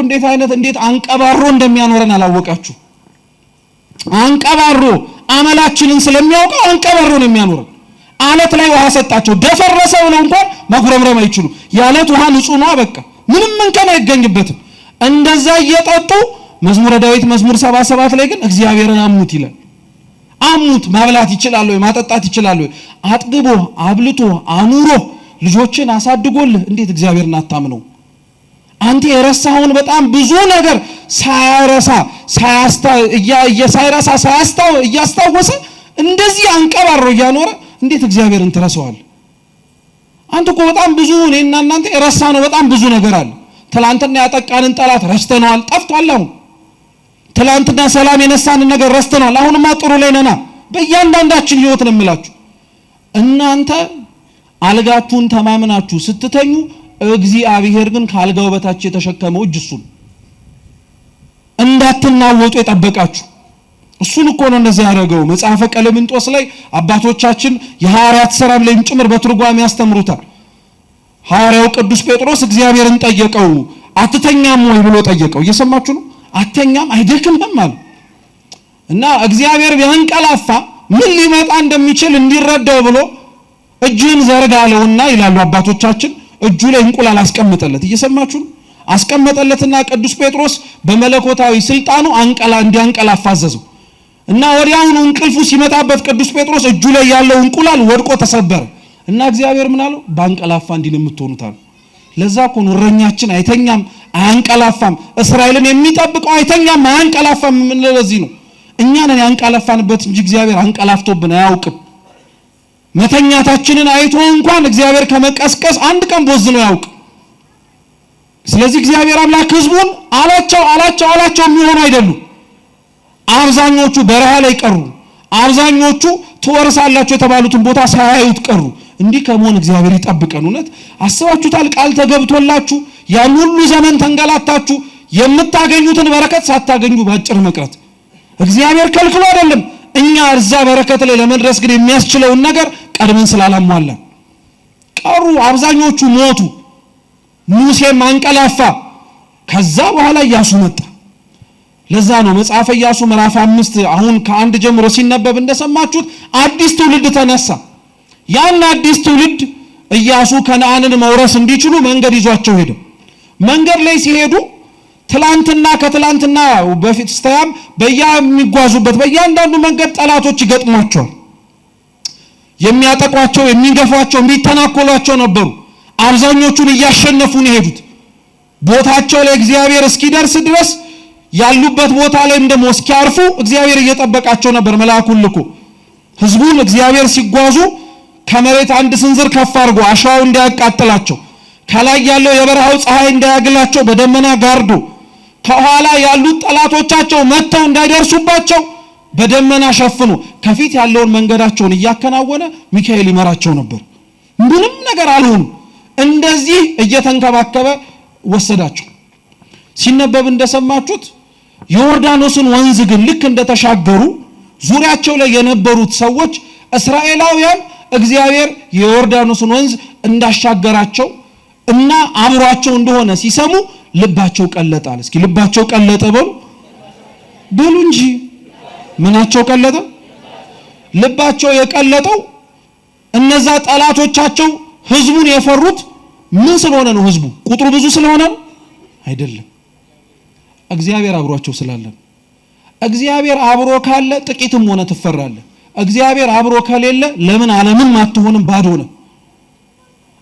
እንዴት አንቀባሮ እንደሚያኖረን አላወቃችሁ? አንቀባሮ አመላችንን ስለሚያውቀው አንቀባሮ ነው የሚያኖረን። አለት ላይ ውሃ ሰጣቸው፣ ደፈረሰ ብለው እንኳን ማጉረምረም አይችሉም። የአለት ውሃ ንጹህ ነው፣ በቃ ምንም እንከን አይገኝበትም። እንደዛ እየጠጡ መዝሙረ ዳዊት መዝሙር 77 ላይ ግን እግዚአብሔርን አሙት ይላል። አሙት ማብላት ይችላል ወይ? ማጠጣት ይችላል ወይ? አጥግቦ አብልቶ አኑሮ ልጆችን አሳድጎልህ እንዴት እግዚአብሔርን አታምነው? አንተ የረሳውን በጣም ብዙ ነገር እያስታወሰ እንደዚህ አንቀባሮ እያኖረ እንዴት እግዚአብሔርን ትረሳዋለህ? አንተ እኮ በጣም ብዙ እኔና እናንተ የረሳነው በጣም ብዙ ነገር አለ። ትላንትና ያጠቃንን ጠላት ረስተነዋል፣ ጠፍቷል። አሁን ትላንትና ሰላም የነሳንን ነገር ረስተነዋል። አሁንማ ጥሩ ላይ ነና። በእያንዳንዳችን ህይወት ነው የምላችሁ። እናንተ አልጋችሁን ተማምናችሁ ስትተኙ እግዚአብሔር ግን ካልጋው በታች የተሸከመው እጅ እሱን እንዳትናወጡ የጠበቃችሁ እሱን እኮ ነው እንደዚህ ያደረገው። መጽሐፈ ቀለምንጦስ ላይ አባቶቻችን የሐዋርያት ሥራም ላይም ጭምር በትርጓሜ ያስተምሩታል። ሐዋርያው ቅዱስ ጴጥሮስ እግዚአብሔርን ጠየቀው፣ አትተኛም ወይ ብሎ ጠየቀው። እየሰማችሁ ነው? አትተኛም አይደክምህም አለ። እና እግዚአብሔር ቢያንቀላፋ ምን ሊመጣ እንደሚችል እንዲረዳው ብሎ እጅን ዘርጋ አለውና ይላሉ አባቶቻችን። እጁ ላይ እንቁላል አስቀመጠለት። እየሰማችሁ አስቀመጠለትና ቅዱስ ጴጥሮስ በመለኮታዊ ስልጣኑ እንዲያንቀላፋ አዘዘው እና ወዲያውኑ እንቅልፉ ሲመጣበት ቅዱስ ጴጥሮስ እጁ ላይ ያለው እንቁላል ወድቆ ተሰበረ እና እግዚአብሔር ምን አለው? ባንቀላፋ እንዲህ ነው የምትሆኑት አለ። ለዛ እኮ ነው እረኛችን አይተኛም አያንቀላፋም፣ እስራኤልን የሚጠብቀው አይተኛም አያንቀላፋም የምንለው ለዚህ ነው። እኛ ነን ያንቀላፋንበት እንጂ እግዚአብሔር አንቀላፍቶብን አያውቅም። መተኛታችንን አይቶ እንኳን እግዚአብሔር ከመቀስቀስ አንድ ቀን ቦዝኖ ያውቅ። ስለዚህ እግዚአብሔር አምላክ ሕዝቡን አላቸው የሚሆኑ አይደሉም። አብዛኞቹ በረሃ ላይ ቀሩ። አብዛኞቹ ትወርሳላችሁ የተባሉትን ቦታ ሳያዩት ቀሩ። እንዲህ ከመሆን እግዚአብሔር ይጠብቀን። እውነት አስባችሁታል? ቃል ተገብቶላችሁ ያን ሁሉ ዘመን ተንገላታችሁ የምታገኙትን በረከት ሳታገኙ ባጭር መቅረት እግዚአብሔር ከልክሎ አይደለም። እኛ እዛ በረከት ላይ ለመድረስ ግን የሚያስችለውን ነገር ቀድመን ስላላሟላን ቀሩ። አብዛኞቹ ሞቱ። ሙሴም አንቀላፋ። ከዛ በኋላ ኢያሱ መጣ። ለዛ ነው መጽሐፈ ኢያሱ ምዕራፍ 5 አሁን ከአንድ ጀምሮ ሲነበብ እንደሰማችሁት አዲስ ትውልድ ተነሳ። ያን አዲስ ትውልድ ኢያሱ ከነዓንን መውረስ እንዲችሉ መንገድ ይዟቸው ሄደ። መንገድ ላይ ሲሄዱ ትላንትና ከትላንትና በፊት ስታያም በሚጓዙበት በእያንዳንዱ መንገድ ጠላቶች ይገጥሟቸዋል። የሚያጠቋቸው፣ የሚገፏቸው፣ የሚተናኮሏቸው ነበሩ። አብዛኞቹን እያሸነፉ ነው የሄዱት። ቦታቸው ላይ እግዚአብሔር እስኪደርስ ድረስ ያሉበት ቦታ ላይ እንደሞ እስኪያርፉ እግዚአብሔር እየጠበቃቸው ነበር መልአኩን ልኮ። ሕዝቡን እግዚአብሔር ሲጓዙ ከመሬት አንድ ስንዝር ከፍ አድርጎ አሸዋው እንዳያቃጥላቸው፣ ከላይ ያለው የበረሃው ፀሐይ እንዳያግላቸው በደመና ጋርዶ፣ ከኋላ ያሉት ጠላቶቻቸው መጥተው እንዳይደርሱባቸው በደመና ሸፍኖ ከፊት ያለውን መንገዳቸውን እያከናወነ ሚካኤል ይመራቸው ነበር። ምንም ነገር አልሆኑ። እንደዚህ እየተንከባከበ ወሰዳቸው። ሲነበብ እንደሰማችሁት ዮርዳኖስን ወንዝ ግን ልክ እንደተሻገሩ ዙሪያቸው ላይ የነበሩት ሰዎች እስራኤላውያን እግዚአብሔር የዮርዳኖስን ወንዝ እንዳሻገራቸው እና አብሯቸው እንደሆነ ሲሰሙ ልባቸው ቀለጣል። እስኪ ልባቸው ቀለጠ በሉ እንጂ ምናቸው ቀለጠ? ልባቸው የቀለጠው እነዛ ጠላቶቻቸው ሕዝቡን የፈሩት ምን ስለሆነ ነው? ሕዝቡ ቁጥሩ ብዙ ስለሆነ ነው አይደለም። እግዚአብሔር አብሯቸው ስላለ። እግዚአብሔር አብሮ ካለ ጥቂትም ሆነ ትፈራለህ። እግዚአብሔር አብሮ ከሌለ ለምን ዓለምም አትሆንም ባዶ ነው።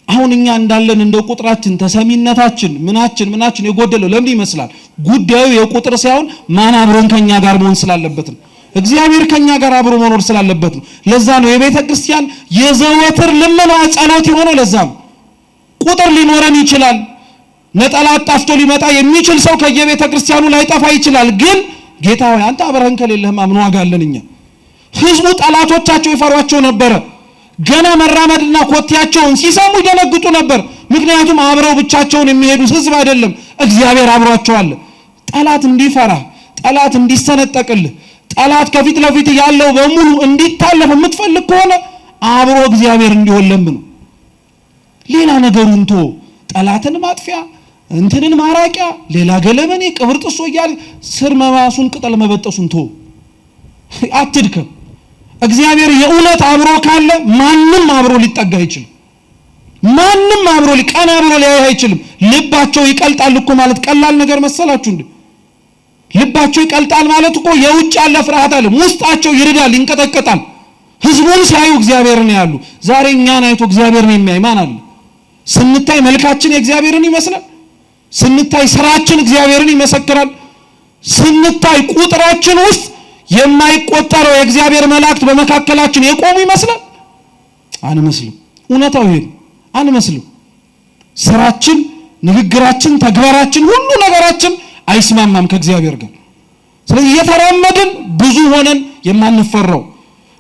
አሁን እኛ እንዳለን እንደ ቁጥራችን ተሰሚነታችን ምናችን የጎደለው ለምን ይመስላል? ጉዳዩ የቁጥር ሳይሆን ማን አብሮን ከኛ ጋር መሆን ስላለበት ነው። እግዚአብሔር ከኛ ጋር አብሮ መኖር ስላለበት ነው። ለዛ ነው የቤተ ክርስቲያን የዘወትር ልመና ጸሎት የሆነው። ለዛ ነው ቁጥር ሊኖረን ይችላል። ነጠላ አጣፍቶ ሊመጣ የሚችል ሰው ከየቤተ ክርስቲያኑ ላይጠፋ ይችላል። ግን ጌታ ሆይ አንተ አብረን ከሌለህማ ምን ዋጋ አለን? እኛ ሕዝቡ ጠላቶቻቸው ይፈሯቸው ነበረ። ገና መራመድና ኮቴያቸውን ሲሰሙ ይደነግጡ ነበር። ምክንያቱም አብረው ብቻቸውን የሚሄዱ ሕዝብ አይደለም፣ እግዚአብሔር አብሯቸው አለ። ጠላት እንዲፈራ፣ ጠላት እንዲሰነጠቅልህ፣ ጠላት ከፊት ለፊት ያለው በሙሉ እንዲታለፍ የምትፈልግ ከሆነ አብሮ እግዚአብሔር እንዲሆን ለምኑ። ሌላ ነገሩን ተው። ጠላትን ማጥፊያ እንትንን ማራቂያ ሌላ ገለመኔ ቅብር ጥሶ እያለ ስር መባሱን ቅጠል መበጠሱን ተው። አትድከም። እግዚአብሔር የእውነት አብሮ ካለ ማንም አብሮ ሊጠጋ አይችልም። ማንም አብሮ ሊቀና አብሮ ሊያይ አይችልም። ልባቸው ይቀልጣል እኮ ማለት ቀላል ነገር መሰላችሁ እንዴ? ልባቸው ይቀልጣል ማለት እኮ የውጭ ያለ ፍርሃት አለ፣ ውስጣቸው ይርዳል፣ ይንቀጠቀጣል። ሕዝቡን ሲያዩ እግዚአብሔርን ያሉ። ዛሬ እኛን አይቶ እግዚአብሔርን የሚያይ ማን አለ? ስንታይ መልካችን የእግዚአብሔርን ይመስላል። ስንታይ ስራችን እግዚአብሔርን ይመሰክራል። ስንታይ ቁጥራችን ውስጥ የማይቆጠረው የእግዚአብሔር መላእክት በመካከላችን የቆሙ ይመስላል። አንመስልም። እውነታው ይሄ አንመስልም። ስራችን፣ ንግግራችን፣ ተግባራችን፣ ሁሉ ነገራችን አይስማማም ከእግዚአብሔር ጋር። ስለዚህ እየተራመድን ብዙ ሆነን የማንፈራው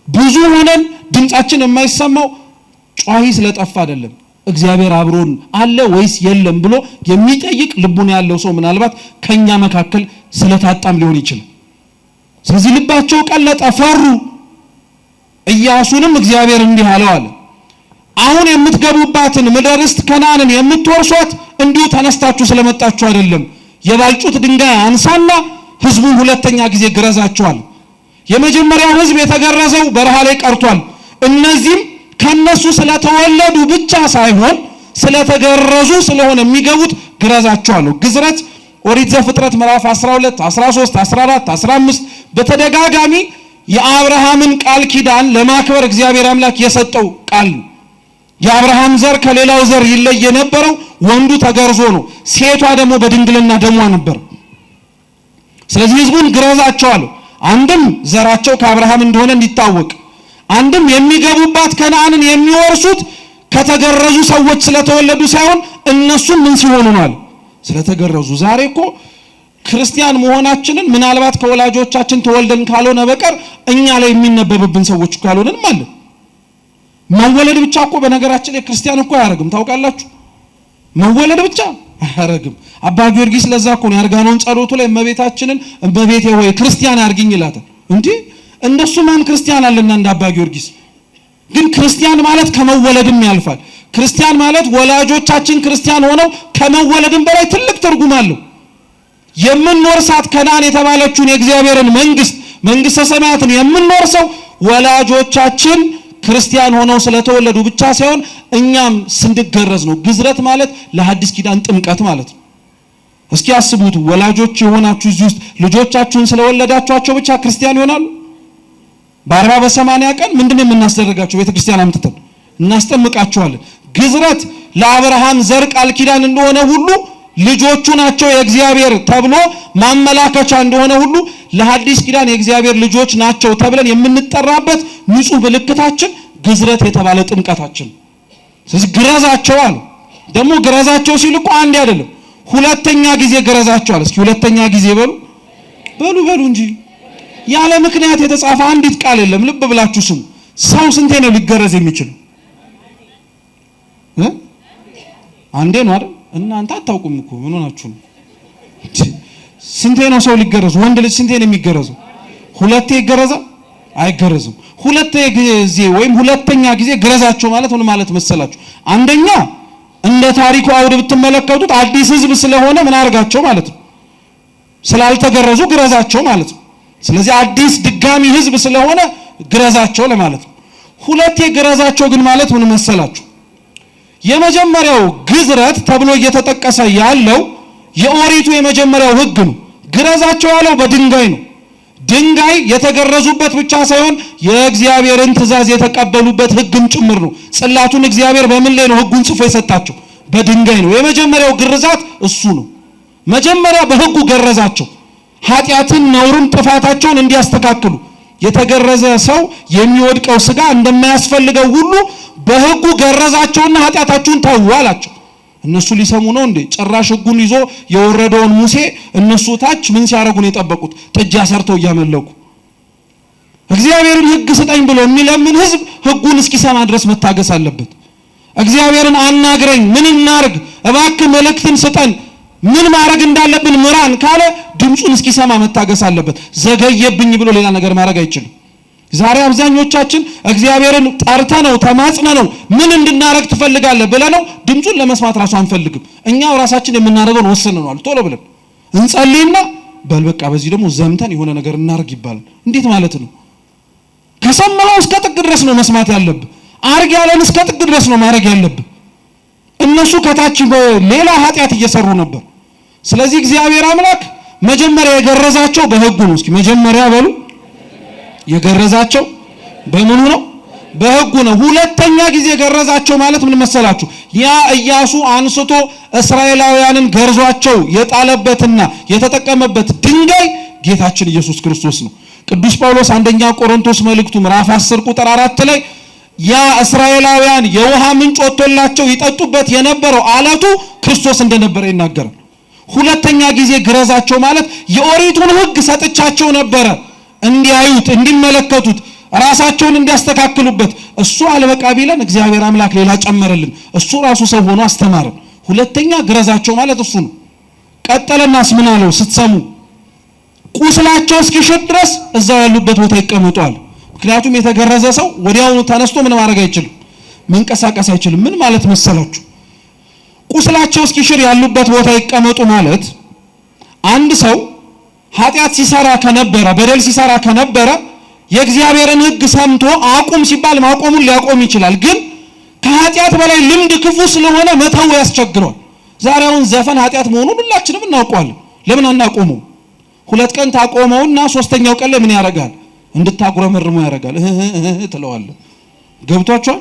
ብዙ ሆነን ድምጻችን የማይሰማው ጫሂ ስለጠፋ አይደለም። እግዚአብሔር አብሮን አለ ወይስ የለም ብሎ የሚጠይቅ ልቡን ያለው ሰው ምናልባት ከኛ መካከል ስለታጣም ሊሆን ይችላል። ስለዚህ ልባቸው ቀለጠ፣ ፈሩ። ኢያሱንም እግዚአብሔር እንዲህ አለው አለ፣ አሁን የምትገቡባትን ምድረ ርስት ከነዓንን የምትወርሷት እንዲሁ ተነስታችሁ ስለመጣችሁ አይደለም። የባልጩት ድንጋይ አንሳና ሕዝቡን ሁለተኛ ጊዜ ግረዛቸዋል። የመጀመሪያው ሕዝብ የተገረዘው በረሃ ላይ ቀርቷል። እነዚህም ከነሱ ስለተወለዱ ብቻ ሳይሆን ስለተገረዙ ስለሆነ የሚገቡት ግረዛቸዋለሁ። ግዝረት ኦሪት ዘፍጥረት ምዕራፍ 12 13 14 15 በተደጋጋሚ የአብርሃምን ቃል ኪዳን ለማክበር እግዚአብሔር አምላክ የሰጠው ቃል ነው። የአብርሃም ዘር ከሌላው ዘር ይለይ የነበረው ወንዱ ተገርዞ ነው፣ ሴቷ ደግሞ በድንግልና ደሟ ነበር። ስለዚህ ህዝቡን ግረዛቸዋለሁ። አንድም ዘራቸው ከአብርሃም እንደሆነ እንዲታወቅ፣ አንድም የሚገቡባት ከነዓንን የሚወርሱት ከተገረዙ ሰዎች ስለተወለዱ ሳይሆን እነሱም ምን ሲሆኑ ነው? ስለተገረዙ። ዛሬ እኮ ክርስቲያን መሆናችንን ምናልባት ከወላጆቻችን ተወልደን ካልሆነ በቀር እኛ ላይ የሚነበብብን ሰዎች ካልሆነን ማለት መወለድ ብቻ እኮ በነገራችን ላይ ክርስቲያን እኮ አያረግም። ታውቃላችሁ? መወለድ ብቻ አያረግም። አባ ጊዮርጊስ ለዛ እኮ ነው ያርጋኖን ጸሎቱ ላይ እመቤታችንን እመቤቴ ሆይ ክርስቲያን አርግኝ ይላታል። እንዴ እንደሱ ማን ክርስቲያን አለና እንደ አባ ጊዮርጊስ? ግን ክርስቲያን ማለት ከመወለድም ያልፋል። ክርስቲያን ማለት ወላጆቻችን ክርስቲያን ሆነው ከመወለድም በላይ ትልቅ ትርጉም አለው። የምንወርሳት ከነዓን የተባለችውን የእግዚአብሔርን መንግስተ ሰማያትን የምንወርሰው ወላጆቻችን ክርስቲያን ሆነው ስለተወለዱ ብቻ ሳይሆን እኛም ስንገረዝ ነው። ግዝረት ማለት ለሐዲስ ኪዳን ጥምቀት ማለት ነው። እስኪ አስቡት፣ ወላጆች የሆናችሁ እዚህ ውስጥ ልጆቻችሁን ስለወለዳችኋቸው ብቻ ክርስቲያን ይሆናሉ? በ40 በ80 ቀን ምንድነው የምናስደርጋቸው? ቤተክርስቲያን አምጥተን እናስጠምቃቸዋለን። ግዝረት ለአብርሃም ዘር ቃል ኪዳን እንደሆነ ሁሉ ልጆቹ ናቸው የእግዚአብሔር ተብሎ ማመላከቻ እንደሆነ ሁሉ ለሐዲስ ኪዳን የእግዚአብሔር ልጆች ናቸው ተብለን የምንጠራበት ንጹህ ምልክታችን ግዝረት የተባለ ጥምቀታችን። ስለዚህ ግረዛቸው አሉ። ደግሞ ግረዛቸው ሲል እኮ አንድ አይደለም፣ ሁለተኛ ጊዜ ግረዛቸው አለ። እስኪ ሁለተኛ ጊዜ በሉ እንጂ ያለ ምክንያት የተጻፈ አንዲት ቃል የለም። ልብ ብላችሁ ስሙ። ሰው ስንቴ ነው ሊገረዝ የሚችለው? አንዴ ነው አይደል? እናንተ አታውቁም እኮ ምን ሆናችሁ ነው? ስንቴ ነው ሰው ሊገረዝ? ወንድ ልጅ ስንቴ ነው የሚገረዘው? ሁለቴ ይገረዛል? አይገረዝም። ሁለቴ ጊዜ ወይም ሁለተኛ ጊዜ ግረዛቸው ማለት ምን ማለት መሰላችሁ? አንደኛ እንደ ታሪኩ አውድ ብትመለከቱት አዲስ ህዝብ ስለሆነ ምን አርጋቸው ማለት ነው? ስላልተገረዙ ግረዛቸው ማለት ነው። ስለዚህ አዲስ ድጋሚ ህዝብ ስለሆነ ግረዛቸው ለማለት ነው። ሁለቴ ግረዛቸው ግን ማለት ምን መሰላችሁ? የመጀመሪያው ግዝረት ተብሎ እየተጠቀሰ ያለው የኦሪቱ የመጀመሪያው ህግ ነው። ግረዛቸው ያለው በድንጋይ ነው። ድንጋይ የተገረዙበት ብቻ ሳይሆን የእግዚአብሔርን ትእዛዝ የተቀበሉበት ህግም ጭምር ነው። ጽላቱን እግዚአብሔር በምን ላይ ነው ህጉን ጽፎ የሰጣቸው? በድንጋይ ነው። የመጀመሪያው ግርዛት እሱ ነው። መጀመሪያ በህጉ ገረዛቸው፣ ኃጢአትን፣ ነውርን፣ ጥፋታቸውን እንዲያስተካክሉ። የተገረዘ ሰው የሚወድቀው ስጋ እንደማያስፈልገው ሁሉ በህጉ ገረዛቸውና ኃጢአታቸውን ተው አላቸው። እነሱ ሊሰሙ ነው እንዴ? ጭራሽ ህጉን ይዞ የወረደውን ሙሴ እነሱ ታች ምን ሲያረጉ ነው የጠበቁት? ጥጃ ሰርተው እያመለኩ። እግዚአብሔርን ህግ ስጠኝ ብሎ የሚለምን ህዝብ ህጉን እስኪሰማ ድረስ መታገስ አለበት። እግዚአብሔርን አናግረኝ፣ ምን እናርግ፣ እባክህ መልእክትን ስጠን፣ ምን ማድረግ እንዳለብን ምራን ካለ ድምጹን እስኪሰማ መታገስ አለበት። ዘገየብኝ ብሎ ሌላ ነገር ማድረግ አይችልም። ዛሬ አብዛኞቻችን እግዚአብሔርን ጠርተነው ተማጽነነው ምን እንድናረግ ትፈልጋለህ ብለነው ድምጹን ለመስማት ራሱ አንፈልግም። እኛው ራሳችን የምናደርገውን ወሰነናል። ቶሎ ብለን እንጸልይና በልበቃ በዚህ ደግሞ ዘምተን የሆነ ነገር እናርግ ይባላል። እንዴት ማለት ነው? ከሰማው እስከ ጥግ ድረስ ነው መስማት ያለብህ። አርግ ያለን እስከ ጥግ ድረስ ነው ማድረግ ያለብህ። እነሱ ከታች ሌላ ኃጢአት እየሰሩ ነበር። ስለዚህ እግዚአብሔር አምላክ መጀመሪያ የገረዛቸው በህጉ ነው። እስኪ መጀመሪያ በሉ የገረዛቸው በምኑ ነው? በህጉ ነው። ሁለተኛ ጊዜ ገረዛቸው ማለት ምን መሰላችሁ? ያ ኢያሱ አንስቶ እስራኤላውያንን ገርዟቸው የጣለበትና የተጠቀመበት ድንጋይ ጌታችን ኢየሱስ ክርስቶስ ነው። ቅዱስ ጳውሎስ አንደኛ ቆሮንቶስ መልእክቱ ምዕራፍ 10 ቁጥር 4 ላይ ያ እስራኤላውያን የውሃ ምንጭ ወጥቶላቸው ይጠጡበት የነበረው አለቱ ክርስቶስ እንደነበረ ይናገራል። ሁለተኛ ጊዜ ግረዛቸው ማለት የኦሪቱን ህግ ሰጥቻቸው ነበረ እንዲያዩት፣ እንዲመለከቱት፣ ራሳቸውን እንዲያስተካክሉበት። እሱ አልበቃ ቢለን እግዚአብሔር አምላክ ሌላ ጨመረልን። እሱ ራሱ ሰው ሆኖ አስተማረን። ሁለተኛ ግረዛቸው ማለት እሱ ነው። ቀጠለናስ ምን አለው? ስትሰሙ ቁስላቸው እስኪሽር ድረስ እዛው ያሉበት ቦታ ይቀመጣል። ምክንያቱም የተገረዘ ሰው ወዲያውኑ ተነስቶ ምን ማድረግ አይችልም፣ መንቀሳቀስ አይችልም። ምን ማለት መሰላችሁ? ቁስላቸው እስኪሽር ያሉበት ቦታ ይቀመጡ ማለት አንድ ሰው ኃጢአት ሲሰራ ከነበረ፣ በደል ሲሰራ ከነበረ የእግዚአብሔርን ህግ ሰምቶ አቁም ሲባል ማቆሙን ሊያቆም ይችላል። ግን ከኃጢአት በላይ ልምድ ክፉ ስለሆነ መተው ያስቸግሯል። ዛሬ አሁን ዘፈን ኃጢአት መሆኑን ሁላችንም እናውቀዋለን። ለምን አናቆመው? 2 ቀን ታቆመውና 3ኛው ቀን ላይ ምን ያደርጋል? እንድታጉረመርሙ ያደርጋል። ትለዋለህ። ገብቷቸዋል?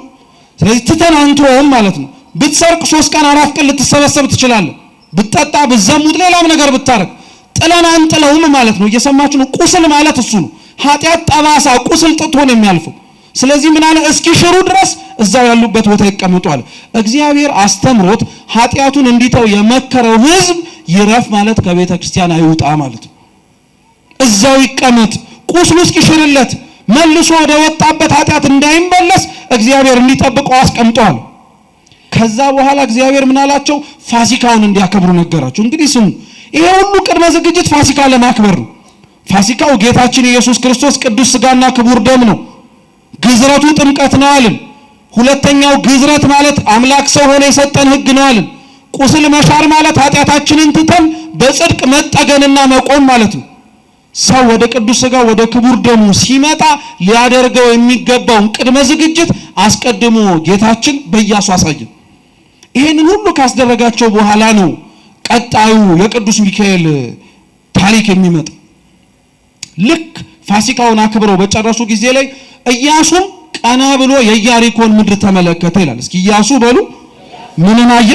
ስለዚህ ትተን አንተውም ማለት ነው። ብትሰርቅ 3 ቀን 4 ቀን ልትሰበሰብ ትችላለህ። ብትጠጣ፣ ብትዘሙት፣ ሌላም ነገር ብታረግ ጥለን አንጥለውም ማለት ነው። እየሰማችሁ ነው? ቁስል ማለት እሱ ነው። ኃጢአት ጠባሳ፣ ቁስል ጥቶ ነው የሚያልፈው። ስለዚህ ምን አለ? እስኪሽሩ ድረስ እዛው ያሉበት ቦታ ይቀመጣል። እግዚአብሔር አስተምሮት ኃጢአቱን እንዲተው የመከረው ሕዝብ ይረፍ ማለት ከቤተ ክርስቲያን አይውጣ ማለት ነው። እዛው ይቀመጥ፣ ቁስሉ እስኪሽርለት መልሶ ወደ ወጣበት ኃጢአት እንዳይመለስ እግዚአብሔር እንዲጠብቀው አስቀምጧል። ከዛ በኋላ እግዚአብሔር ምን አላቸው? ፋሲካውን እንዲያከብሩ ነገራቸው። እንግዲህ ስሙ፣ ይሄ ሁሉ ቅድመ ዝግጅት ፋሲካ ለማክበር ነው። ፋሲካው ጌታችን ኢየሱስ ክርስቶስ ቅዱስ ሥጋና ክቡር ደም ነው። ግዝረቱ ጥምቀት ነው አልን። ሁለተኛው ግዝረት ማለት አምላክ ሰው ሆኖ የሰጠን ሕግ ነው አልን። ቁስል መሻር ማለት ኃጢአታችንን ትተን በጽድቅ መጠገንና መቆም ማለት ነው። ሰው ወደ ቅዱስ ሥጋ ወደ ክቡር ደሙ ሲመጣ ሊያደርገው የሚገባውን ቅድመ ዝግጅት አስቀድሞ ጌታችን በኢያሱ አሳየን። ይሄንን ሁሉ ካስደረጋቸው በኋላ ነው ቀጣዩ የቅዱስ ሚካኤል ታሪክ የሚመጣ። ልክ ፋሲካውን አክብረው በጨረሱ ጊዜ ላይ ኢያሱም ቀና ብሎ የኢያሪኮን ምድር ተመለከተ ይላል። እስኪ ኢያሱ በሉ። ምንን አየ?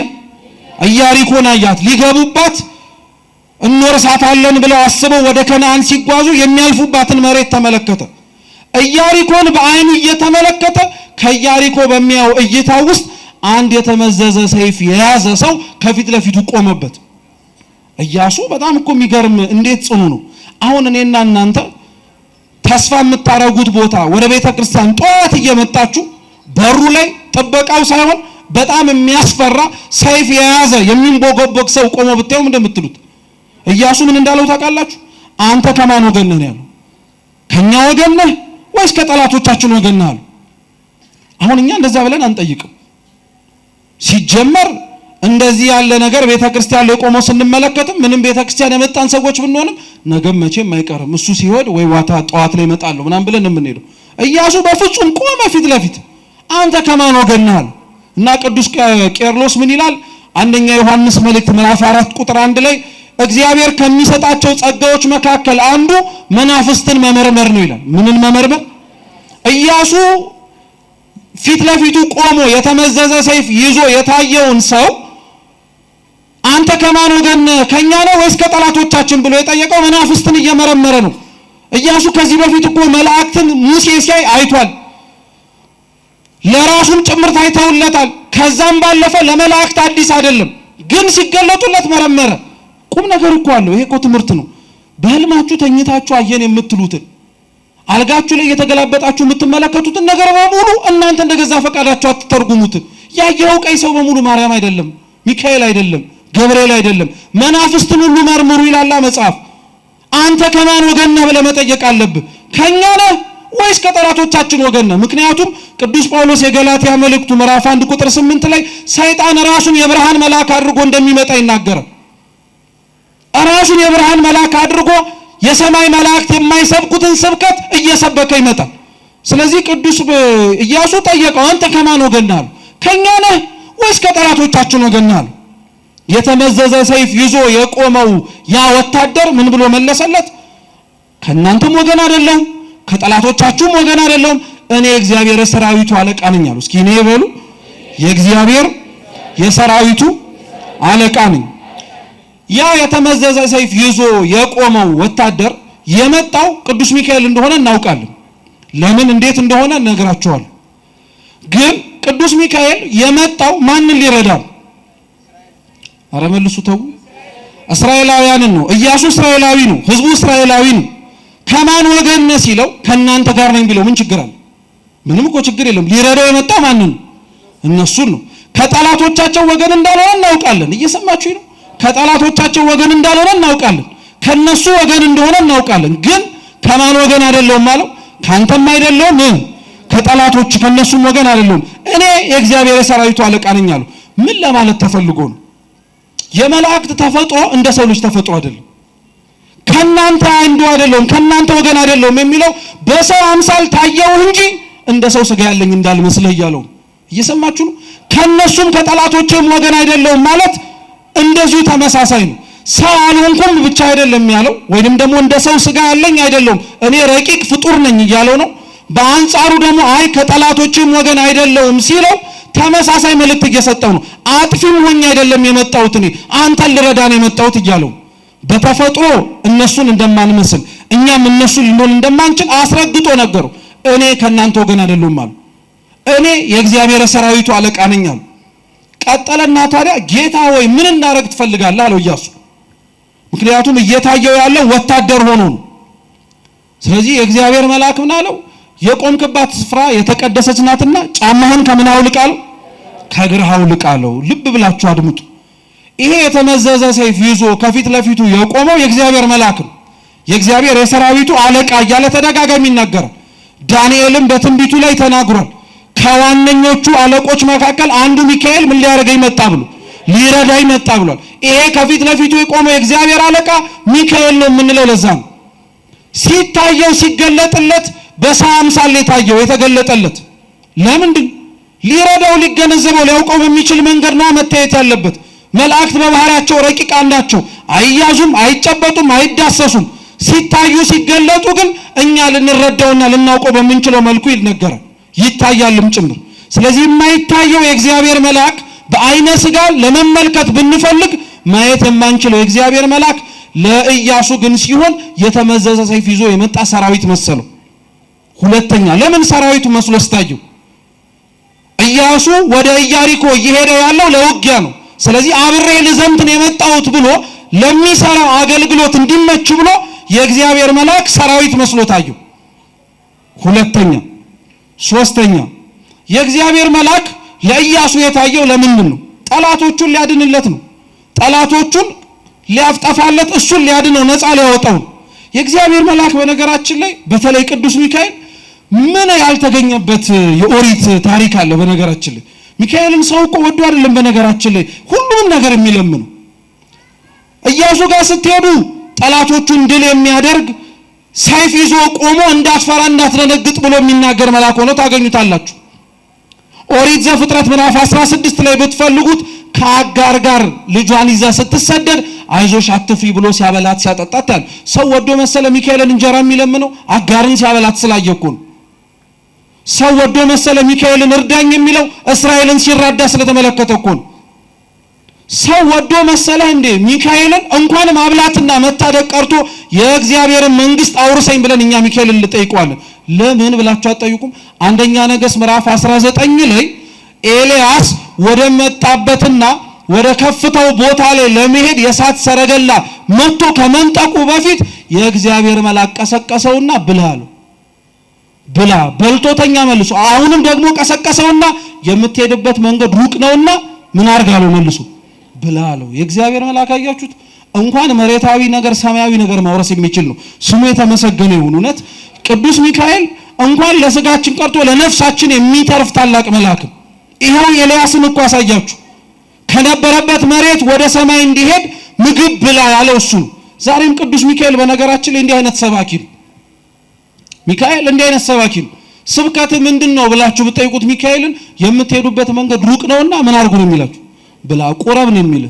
ኢያሪኮን አያት። ሊገቡባት እንወርሳታለን ብለው አስበው ወደ ከነዓን ሲጓዙ የሚያልፉባትን መሬት ተመለከተ። ኢያሪኮን በዓይኑ እየተመለከተ ከኢያሪኮ በሚያው እይታ ውስጥ አንድ የተመዘዘ ሰይፍ የያዘ ሰው ከፊት ለፊቱ ቆመበት። ኢያሱ በጣም እኮ የሚገርም እንዴት ጽኑ ነው። አሁን እኔና እናንተ ተስፋ የምታረጉት ቦታ ወደ ቤተ ክርስቲያን ጧት እየመጣችሁ በሩ ላይ ጥበቃው ሳይሆን በጣም የሚያስፈራ ሰይፍ የያዘ የሚንቦገቦግ ሰው ቆሞ ብታዩ ምን እንደምትሉት? ኢያሱ ምን እንዳለው ታውቃላችሁ? አንተ ከማን ወገን ነህ ያለው? ከኛ ወገን ነህ ወይስ ከጠላቶቻችን ወገን ነህ አለው። አሁን እኛ እንደዛ ብለን አንጠይቅም። ሲጀመር እንደዚህ ያለ ነገር ቤተክርስቲያን ላይ ቆሞ ስንመለከትም ምንም ቤተክርስቲያን የመጣን ሰዎች ብንሆንም ነገም መቼም አይቀርም እሱ ሲወድ ወይ ዋታ ጧት ላይ ይመጣሉ ምናምን ብለን የምንሄደው። ኢያሱ በፍጹም ቆመ ፊት ለፊት። አንተ ከማን ወገን ነህ አለው። እና ቅዱስ ቄርሎስ ምን ይላል? አንደኛ ዮሐንስ መልእክት ምዕራፍ 4 ቁጥር 1 ላይ እግዚአብሔር ከሚሰጣቸው ጸጋዎች መካከል አንዱ መናፍስትን መመርመር ነው ይላል። ምንን መመርመር? ኢያሱ ፊት ለፊቱ ቆሞ የተመዘዘ ሰይፍ ይዞ የታየውን ሰው አንተ ከማን ወገን ነህ? ከኛ ነው ወይስ ከጠላቶቻችን ብሎ የጠየቀው መናፍስትን እየመረመረ ነው። ኢያሱ ከዚህ በፊት እኮ መላእክትን ሙሴ ሲያይ አይቷል። ለራሱም ጭምር ታይተውለታል። ከዛም ባለፈ ለመላእክት አዲስ አይደለም፣ ግን ሲገለጡለት መረመረ። ቁም ነገር እኮ አለው። ይሄ እኮ ትምህርት ነው። በህልማችሁ ተኝታችሁ አየን የምትሉትን አልጋችሁ ላይ የተገላበጣችሁ የምትመለከቱትን ነገር በሙሉ እናንተ እንደገዛ ፈቃዳችሁ አትተርጉሙት። ያየው ቀይ ሰው በሙሉ ማርያም አይደለም፣ ሚካኤል አይደለም፣ ገብርኤል አይደለም፣ መናፍስትን ሁሉ መርምሩ ይላል መጽሐፍ። አንተ ከማን ወገን ነህ ብለህ መጠየቅ አለብህ። ከኛ ነህ ወይስ ከጠላቶቻችን ወገን ነህ? ምክንያቱም ቅዱስ ጳውሎስ የገላትያ መልእክቱ ምዕራፍ 1 ቁጥር 8 ላይ ሰይጣን ራሱን የብርሃን መልአክ አድርጎ እንደሚመጣ ይናገራል። ራሱን የብርሃን መልአክ አድርጎ የሰማይ መላእክት የማይሰብኩትን ስብከት እየሰበከ ይመጣል። ስለዚህ ቅዱስ ኢያሱ ጠየቀው፣ አንተ ከማን ወገን ነህ? ከኛ ነህ ወይስ ከጠላቶቻችን ወገን ነህ? የተመዘዘ ሰይፍ ይዞ የቆመው ያ ወታደር ምን ብሎ መለሰለት? ከእናንተም ወገን አይደለሁም፣ ከጠላቶቻችሁም ወገን አይደለሁም፣ እኔ የእግዚአብሔር የሰራዊቱ አለቃ ነኝ አሉ። እስኪ እኔ በሉ የእግዚአብሔር የሰራዊቱ አለቃ ነኝ። ያ የተመዘዘ ሰይፍ ይዞ የቆመው ወታደር የመጣው ቅዱስ ሚካኤል እንደሆነ እናውቃለን። ለምን እንዴት እንደሆነ እነግራችኋለሁ። ግን ቅዱስ ሚካኤል የመጣው ማንን ሊረዳ? አረ መልሱ ተው። እስራኤላውያንን ነው። ኢያሱ እስራኤላዊ ነው፣ ህዝቡ እስራኤላዊ ነው። ከማን ወገን ነህ ሲለው ከእናንተ ጋር ነኝ ቢለው ምን ችግር አለ? ምንም እኮ ችግር የለም። ሊረዳው የመጣው ማንን? እነሱን ነው። ከጠላቶቻቸው ወገን እንዳልሆነ እናውቃለን። እየሰማችሁ ነው? ከጠላቶቻቸው ወገን እንዳልሆነ እናውቃለን። ከነሱ ወገን እንደሆነ እናውቃለን። ግን ከማን ወገን አይደለሁም ማለት ካንተም አይደለሁም፣ ከጠላቶች ከነሱም ወገን አይደለሁም፣ እኔ የእግዚአብሔር የሰራዊቱ አለቃ ነኝ አሉ። ምን ለማለት ተፈልጎ ነው? የመላእክት ተፈጥሮ እንደ ሰው ልጅ ተፈጥሮ አይደለም። ከናንተ አንዱ አይደለሁም፣ ከናንተ ወገን አይደለሁም የሚለው በሰው አምሳል ታየው እንጂ እንደ ሰው ስጋ ያለኝ እንዳልመስልህ እያለው። እየሰማችሁ ነው? ከነሱም ከጠላቶቼም ወገን አይደለሁም ማለት እንደዚሁ ተመሳሳይ ነው። ሰው አልሆንኩም ብቻ አይደለም ያለው፣ ወይንም ደግሞ እንደ ሰው ስጋ ያለኝ አይደለሁም እኔ ረቂቅ ፍጡር ነኝ እያለው ነው። በአንጻሩ ደግሞ አይ ከጠላቶቼም ወገን አይደለሁም ሲለው ተመሳሳይ መልእክት እየሰጠው ነው። አጥፊም ሆኜ አይደለም የመጣሁት እኔ አንተን ልረዳን የመጣሁት እያለው በተፈጥሮ እነሱን እንደማንመስል እኛም እነሱን ልንሆን እንደማንችል አስረግጦ ነገረው። እኔ ከእናንተ ወገን አይደለሁም አሉ። እኔ የእግዚአብሔር ሰራዊቱ አለቃ ነኝ አሉ። ቀጠለና ታዲያ ጌታ ሆይ ምን እንዳረግ ትፈልጋለህ አለው ኢያሱ። ምክንያቱም እየታየው ያለው ወታደር ሆኖ ነው። ስለዚህ የእግዚአብሔር መልአክ ምን አለው? የቆምክባት ስፍራ የተቀደሰች ናትና ጫማህን ከምን አውልቅ አለው? ከእግርህ አውልቅ አለው። ልብ ብላችሁ አድምጡ። ይሄ የተመዘዘ ሰይፍ ይዞ ከፊት ለፊቱ የቆመው የእግዚአብሔር መልአክ ነው። የእግዚአብሔር የሰራዊቱ አለቃ እያለ ተደጋጋሚ ይናገራል። ዳንኤልም በትንቢቱ ላይ ተናግሯል። ከዋነኞቹ አለቆች መካከል አንዱ ሚካኤል ምን ሊያደርገኝ መጣ ብሎ ሊረዳኝ መጣ ብሏል። ይሄ ከፊት ለፊቱ የቆመው የእግዚአብሔር አለቃ ሚካኤል ነው የምንለው ለዛ ነው። ሲታየው ሲገለጥለት በሰው አምሳል የታየው የተገለጠለት ለምንድን? ሊረዳው ሊገነዘበው ሊያውቀው በሚችል መንገድ ነው መታየት ያለበት። መላእክት በባህሪያቸው ረቂቃን ናቸው። አይያዙም፣ አይጨበጡም፣ አይዳሰሱም። ሲታዩ ሲገለጡ ግን እኛ ልንረዳውና ልናውቀው በምንችለው መልኩ ይነገራል፣ ይታያልም ጭምር። ስለዚህ የማይታየው የእግዚአብሔር መልአክ በአይነ ስጋ ለመመልከት ብንፈልግ ማየት የማንችለው የእግዚአብሔር መልአክ ለኢያሱ ግን ሲሆን የተመዘዘ ሰይፍ ይዞ የመጣ ሰራዊት መሰለው። ሁለተኛ ለምን ሰራዊቱ መስሎ ስታየው? ኢያሱ ወደ ኢያሪኮ እየሄደ ያለው ለውጊያ ነው። ስለዚህ አብሬ ልዘምት ነው የመጣሁት ብሎ ለሚሰራው አገልግሎት እንዲመች ብሎ የእግዚአብሔር መልአክ ሰራዊት መስሎ ታየው። ሁለተኛ ሶስተኛ የእግዚአብሔር መልአክ ለኢያሱ የታየው ለምንድን ነው? ጠላቶቹን ሊያድንለት ነው። ጠላቶቹን ሊያፍጠፋለት እሱን ሊያድነው ነፃ ሊያወጣው ነው። የእግዚአብሔር መልአክ በነገራችን ላይ በተለይ ቅዱስ ሚካኤል ምን ያልተገኘበት የኦሪት ታሪክ አለ። በነገራችን ላይ ሚካኤልን ሰው እኮ ወዶ አይደለም በነገራችን ላይ ሁሉም ነገር የሚለምነው። ኢያሱ ጋር ስትሄዱ ጠላቶቹን ድል የሚያደርግ ሰይፍ ይዞ ቆሞ እንዳትፈራ እንዳትደነግጥ ብሎ የሚናገር መልአክ ሆኖ ታገኙታላችሁ። ኦሪት ዘፍጥረት ምዕራፍ 16 ላይ ብትፈልጉት ከአጋር ጋር ልጇን ይዛ ስትሰደድ አይዞሽ አትፍሪ ብሎ ሲያበላት ሲያጠጣት ያለ ሰው ወዶ መሰለ ሚካኤልን እንጀራ የሚለምነው? አጋርን ሲያበላት ስላየኩ ነው። ሰው ወዶ መሰለ ሚካኤልን እርዳኝ የሚለው? እስራኤልን ሲራዳ ስለተመለከተ እኮ ነው። ሰው ወዶ መሰለ እንዴ ሚካኤልን እንኳን ማብላትና መታደቅ ቀርቶ የእግዚአብሔርን መንግስት አውርሰኝ ብለን እኛ ሚካኤልን ልጠይቀዋለን? ለምን ብላችሁ አትጠይቁም? አንደኛ ነገሥት ምዕራፍ 19 ላይ ኤልያስ ወደ መጣበትና ወደ ከፍታው ቦታ ላይ ለመሄድ የእሳት ሰረገላ መጥቶ ከመንጠቁ በፊት የእግዚአብሔር መልአክ ቀሰቀሰውና ብላ አለው። ብላ በልቶተኛ መልሶ አሁንም ደግሞ ቀሰቀሰውና የምትሄድበት መንገድ ሩቅ ነውና ምን አርጋለው መልሶ ብላ አለው። የእግዚአብሔር መልአክ አያችሁት? እንኳን መሬታዊ ነገር ሰማያዊ ነገር ማውረስ የሚችል ነው። ስሙ የተመሰገነ ይሁን። እውነት ቅዱስ ሚካኤል እንኳን ለስጋችን ቀርቶ ለነፍሳችን የሚተርፍ ታላቅ መልአክ። ይሄው ኤልያስን እኮ አሳያችሁ። ከነበረበት መሬት ወደ ሰማይ እንዲሄድ ምግብ ብላ ያለው እሱ ነው። ዛሬም ቅዱስ ሚካኤል በነገራችን ላይ እንዲህ አይነት ሰባኪ ነው። ሚካኤል እንዲህ አይነት ሰባኪ ነው። ስብከት ምንድነው ብላችሁ ብትጠይቁት ሚካኤልን የምትሄዱበት መንገድ ሩቅ ነውና ምን አርጉ ነው የሚላችሁ? ብላ ቁረብ ነው የሚል።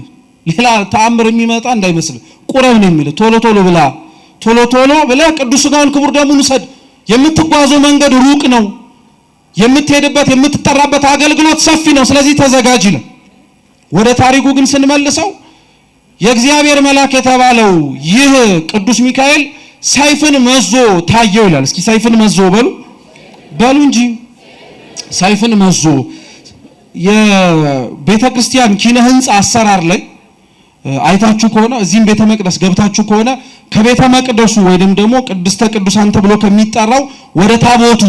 ሌላ ተአምር የሚመጣ እንዳይመስል ቁረብ ነው የሚል። ቶሎ ቶሎ ብላ ቶሎ ቶሎ ብለ ቅዱስ ሥጋውን ክቡር ደሙን ውሰድ። የምትጓዘው መንገድ ሩቅ ነው። የምትሄድበት የምትጠራበት አገልግሎት ሰፊ ነው። ስለዚህ ተዘጋጅ ነው። ወደ ታሪኩ ግን ስንመልሰው የእግዚአብሔር መልአክ የተባለው ይህ ቅዱስ ሚካኤል ሰይፍን መዞ ታየው ይላል። እስኪ ሰይፍን መዞ በሉ እንጂ ሰይፍን መዞ የቤተ ክርስቲያን ኪነ ህንጻ አሰራር ላይ አይታችሁ ከሆነ እዚህም ቤተ መቅደስ ገብታችሁ ከሆነ ከቤተ መቅደሱ ወይንም ደግሞ ቅድስተ ቅዱሳን ተብሎ ከሚጠራው ወደ ታቦቱ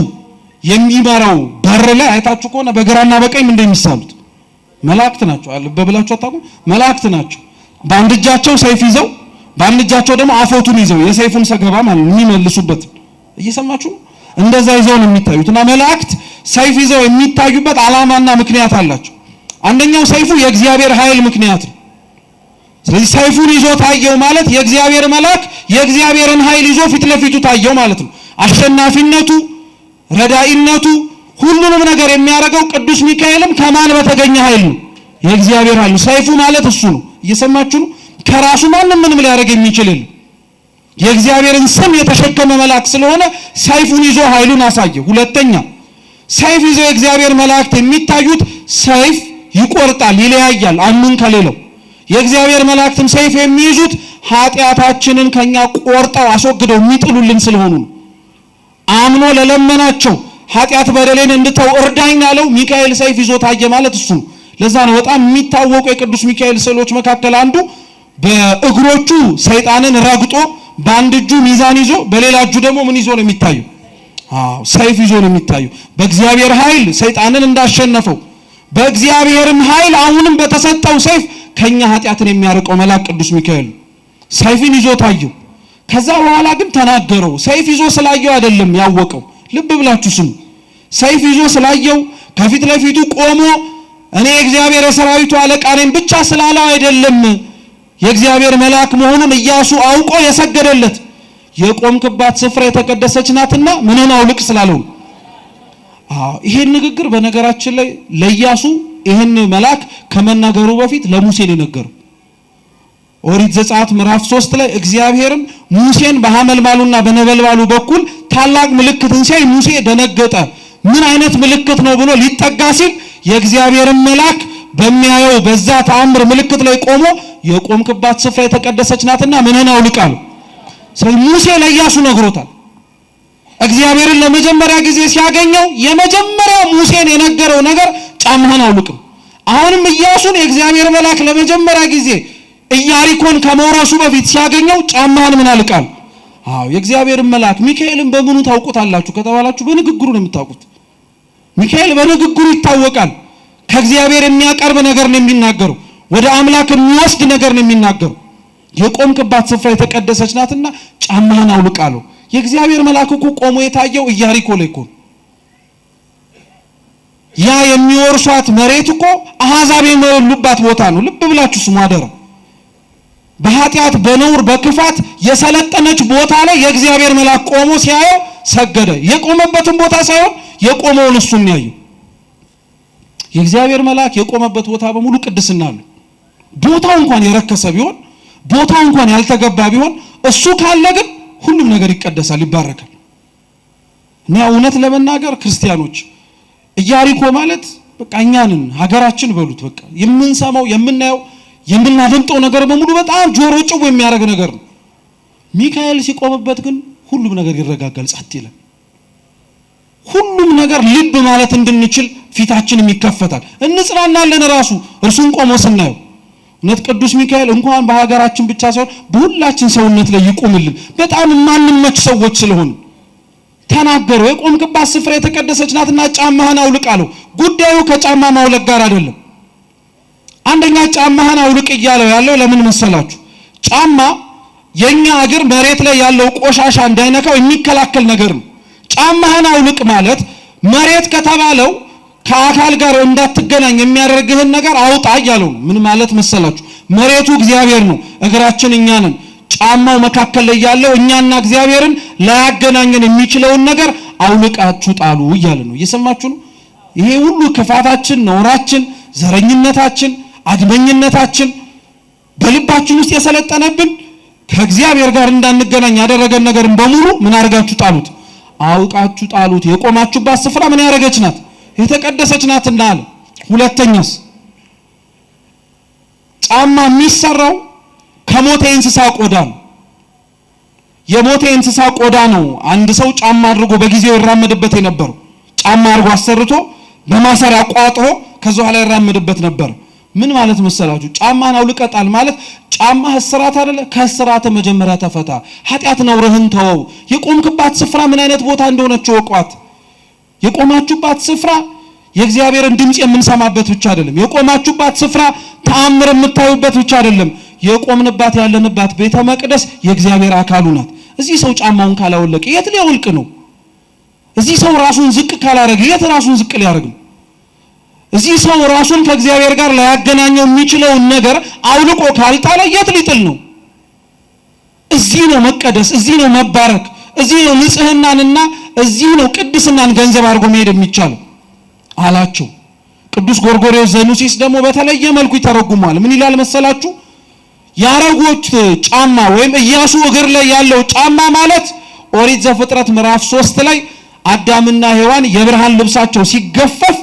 የሚመራው በር ላይ አይታችሁ ከሆነ በግራና በቀኝ ምን እንደሚሳሉት መላእክት ናቸው። አልበብላችሁ አታውቁም? መላእክት ናቸው። በአንድ እጃቸው ሰይፍ ይዘው በአንድ እጃቸው ደግሞ አፎቱን ይዘው የሰይፉን ሰገባ ማለት የሚመልሱበት እየሰማችሁ እንደዛ ይዘው ነው የሚታዩትና መላእክት ሰይፍ ይዘው የሚታዩበት ዓላማና ምክንያት አላቸው። አንደኛው ሰይፉ የእግዚአብሔር ኃይል ምክንያት ነው። ስለዚህ ሰይፉን ይዞ ታየው ማለት የእግዚአብሔር መልአክ የእግዚአብሔርን ኃይል ይዞ ፊት ለፊቱ ታየው ማለት ነው። አሸናፊነቱ፣ ረዳኢነቱ ሁሉንም ነገር የሚያደርገው ቅዱስ ሚካኤልም ከማን በተገኘ ኃይል ነው? የእግዚአብሔር ኃይል። ሰይፉ ማለት እሱ ነው። እየሰማችሁ ነው? ከራሱ ማንም ምንም ሊያደርግ የሚችል የለም። የእግዚአብሔርን ስም የተሸከመ መልአክ ስለሆነ ሰይፉን ይዞ ኃይሉን አሳየ። ሁለተኛ ሰይፍ ይዞ የእግዚአብሔር መላእክት የሚታዩት ሰይፍ ይቆርጣል፣ ይለያያል አንዱን ከሌላው። የእግዚአብሔር መላእክትም ሰይፍ የሚይዙት ኃጢአታችንን ከኛ ቆርጠው አስወግደው የሚጥሉልን ስለሆኑ ነው። አምኖ ለለመናቸው ኃጢአት በደሌን እንድተው እርዳኝ ያለው ሚካኤል ሰይፍ ይዞ ታየ ማለት እሱ ነው። ለዛ ነው በጣም የሚታወቁ የቅዱስ ሚካኤል ስዕሎች መካከል አንዱ በእግሮቹ ሰይጣንን ረግጦ በአንድ እጁ ሚዛን ይዞ በሌላ እጁ ደግሞ ምን ይዞ ነው የሚታየው? ሰይፍ ይዞ ነው የሚታየው። በእግዚአብሔር ኃይል ሰይጣንን እንዳሸነፈው በእግዚአብሔርም ኃይል አሁንም በተሰጠው ሰይፍ ከኛ ኃጢአትን የሚያርቀው መልአክ ቅዱስ ሚካኤል ሰይፍን ይዞ ታየው። ከዛ በኋላ ግን ተናገረው። ሰይፍ ይዞ ስላየው አይደለም ያወቀው። ልብ ብላችሁ ስሙ። ሰይፍ ይዞ ስላየው ከፊት ለፊቱ ቆሞ እኔ የእግዚአብሔር የሰራዊቱ አለቃ ነኝ ብቻ ስላለው አይደለም። የእግዚአብሔር መልአክ መሆኑን ኢያሱ አውቆ የሰገደለት የቆምክባት ስፍራ የተቀደሰች ናትና ምንን አውልቅ ስላለው። ይሄን ንግግር በነገራችን ላይ ለኢያሱ ይሄን መልአክ ከመናገሩ በፊት ለሙሴ ነው የነገረው። ኦሪት ዘጸአት ምዕራፍ 3 ላይ እግዚአብሔርም ሙሴን በሐመልማሉና በነበልባሉ በኩል ታላቅ ምልክትን ሲያይ ሙሴ ደነገጠ። ምን አይነት ምልክት ነው ብሎ ሊጠጋ ሲል የእግዚአብሔርን መልአክ በሚያየው በዛ ተአምር ምልክት ላይ ቆሞ የቆምክባት ስፍራ የተቀደሰች ናትና ምንን አውልቅ አለው። ስለዚህ ሙሴ ለኢያሱ ነግሮታል። እግዚአብሔርን ለመጀመሪያ ጊዜ ሲያገኘው የመጀመሪያው ሙሴን የነገረው ነገር ጫማህን አውልቅ። አሁንም ኢያሱን የእግዚአብሔር መልአክ ለመጀመሪያ ጊዜ ኢያሪኮን ከመውረሱ በፊት ሲያገኘው ጫማህን ምን አልቃል? የእግዚአብሔርን መልአክ ሚካኤልን በምኑ ታውቁታላችሁ ከተባላችሁ በንግግሩ ነው የምታውቁት። ሚካኤል በንግግሩ ይታወቃል። ከእግዚአብሔር የሚያቀርብ ነገር ነው የሚናገረው። ወደ አምላክ የሚወስድ ነገር ነው የሚናገረው። የቆምክባት ስፍራ የተቀደሰች ናትና ጫማህን አውልቅ አለው። የእግዚአብሔር መልአክ እኮ ቆሞ የታየው ኢያሪኮ ላይ እኮ ያ የሚወርሷት መሬት እኮ አሕዛብ የሚኖሩባት ቦታ ነው። ልብ ብላችሁ ስሙ አደራ። በኃጢአት በነውር በክፋት የሰለጠነች ቦታ ላይ የእግዚአብሔር መልአክ ቆሞ ሲያየው ሰገደ። የቆመበትን ቦታ ሳይሆን የቆመውን እሱን ያየው። የእግዚአብሔር መልአክ የቆመበት ቦታ በሙሉ ቅድስና አለው። ቦታው እንኳን የረከሰ ቢሆን፣ ቦታው እንኳን ያልተገባ ቢሆን እሱ ካለ ግን ሁሉም ነገር ይቀደሳል፣ ይባረካል። እና እውነት ለመናገር ክርስቲያኖች ኢያሪኮ ማለት በቃ እኛንን ሀገራችን በሉት በቃ የምንሰማው የምናየው የምናደምጠው ነገር በሙሉ በጣም ጆሮ ጭው የሚያደርግ ነገር ነው። ሚካኤል ሲቆምበት ግን ሁሉም ነገር ይረጋጋል፣ ጸጥ ይላል። ሁሉም ነገር ልብ ማለት እንድንችል ፊታችንም ይከፈታል፣ እንጽናናለን። ራሱ እርሱን ቆሞ ስናየው እውነት ቅዱስ ሚካኤል እንኳን በሀገራችን ብቻ ሳይሆን በሁላችን ሰውነት ላይ ይቆምልን። በጣም ማንመች ሰዎች ስለሆኑ ተናገረው። የቆምክባት ስፍራ የተቀደሰች ናትና ጫማህን አውልቅ አለው። ጉዳዩ ከጫማ ማውለቅ ጋር አይደለም። አንደኛ ጫማህን አውልቅ እያለው ያለው ለምን መሰላችሁ? ጫማ የኛ እግር መሬት ላይ ያለው ቆሻሻ እንዳይነካው የሚከላከል ነገር ነው። ጫማህን አውልቅ ማለት መሬት ከተባለው ከአካል ጋር እንዳትገናኝ የሚያደርግህን ነገር አውጣ እያለው ነው። ምን ማለት መሰላችሁ? መሬቱ እግዚአብሔር ነው፣ እግራችን እኛ ነን። ጫማው መካከል ላይ ያለው እኛና እግዚአብሔርን ላያገናኘን የሚችለውን ነገር አውልቃችሁ ጣሉ እያለ ነው። እየሰማችሁ ነው? ይሄ ሁሉ ክፋታችን፣ ነውራችን፣ ዘረኝነታችን፣ አድመኝነታችን በልባችን ውስጥ የሰለጠነብን ከእግዚአብሔር ጋር እንዳንገናኝ ያደረገን ነገርን በሙሉ ምን አድርጋችሁ ጣሉት? አውቃችሁ ጣሉት። የቆማችሁባት ስፍራ ምን ያደረገች ናት? የተቀደሰች ናትና አለ። ሁለተኛስ ጫማ የሚሰራው ከሞተ እንስሳ ቆዳ ነው። የሞተ እንስሳ ቆዳ ነው አንድ ሰው ጫማ አድርጎ በጊዜው ይራመድበት የነበረው። ጫማ አድርጎ አሰርቶ በማሰሪያ ቋጥሮ ከዛ በኋላ ይራመድበት ነበር። ምን ማለት መሰላችሁ? ጫማን አውልቀጣል ማለት ጫማ እስራት አይደለ? ከእስራት መጀመሪያ ተፈታ። ኃጢአት ነውርህን ተወው። የቆምክባት ስፍራ ምን አይነት ቦታ እንደሆነች ወቋት። የቆማችሁባት ስፍራ የእግዚአብሔርን ድምጽ የምንሰማበት ብቻ አይደለም። የቆማችሁባት ስፍራ ተአምር የምታዩበት ብቻ አይደለም። የቆምንባት ያለንባት ቤተ መቅደስ የእግዚአብሔር አካሉ ናት። እዚህ ሰው ጫማውን ካላወለቀ የት ሊያወልቅ ነው? እዚህ ሰው ራሱን ዝቅ ካላረገ የት ራሱን ዝቅ ሊያደርግ ነው? እዚህ ሰው ራሱን ከእግዚአብሔር ጋር ላያገናኘው የሚችለውን ነገር አውልቆ ካልጣለ የት ሊጥል ነው? እዚህ ነው መቀደስ፣ እዚህ ነው መባረክ፣ እዚህ ነው ንጽህናንና እዚህ ነው ቅድስናን ገንዘብ አድርጎ መሄድ የሚቻለው። አላቸው። ቅዱስ ጎርጎርዮስ ዘኑሲስ ደግሞ በተለየ መልኩ ይተረጉማል። ምን ይላል መሰላችሁ? ያረጉት ጫማ ወይም ኢያሱ እግር ላይ ያለው ጫማ ማለት ኦሪት ዘፍጥረት ምዕራፍ 3 ላይ አዳምና ሔዋን የብርሃን ልብሳቸው ሲገፈፍ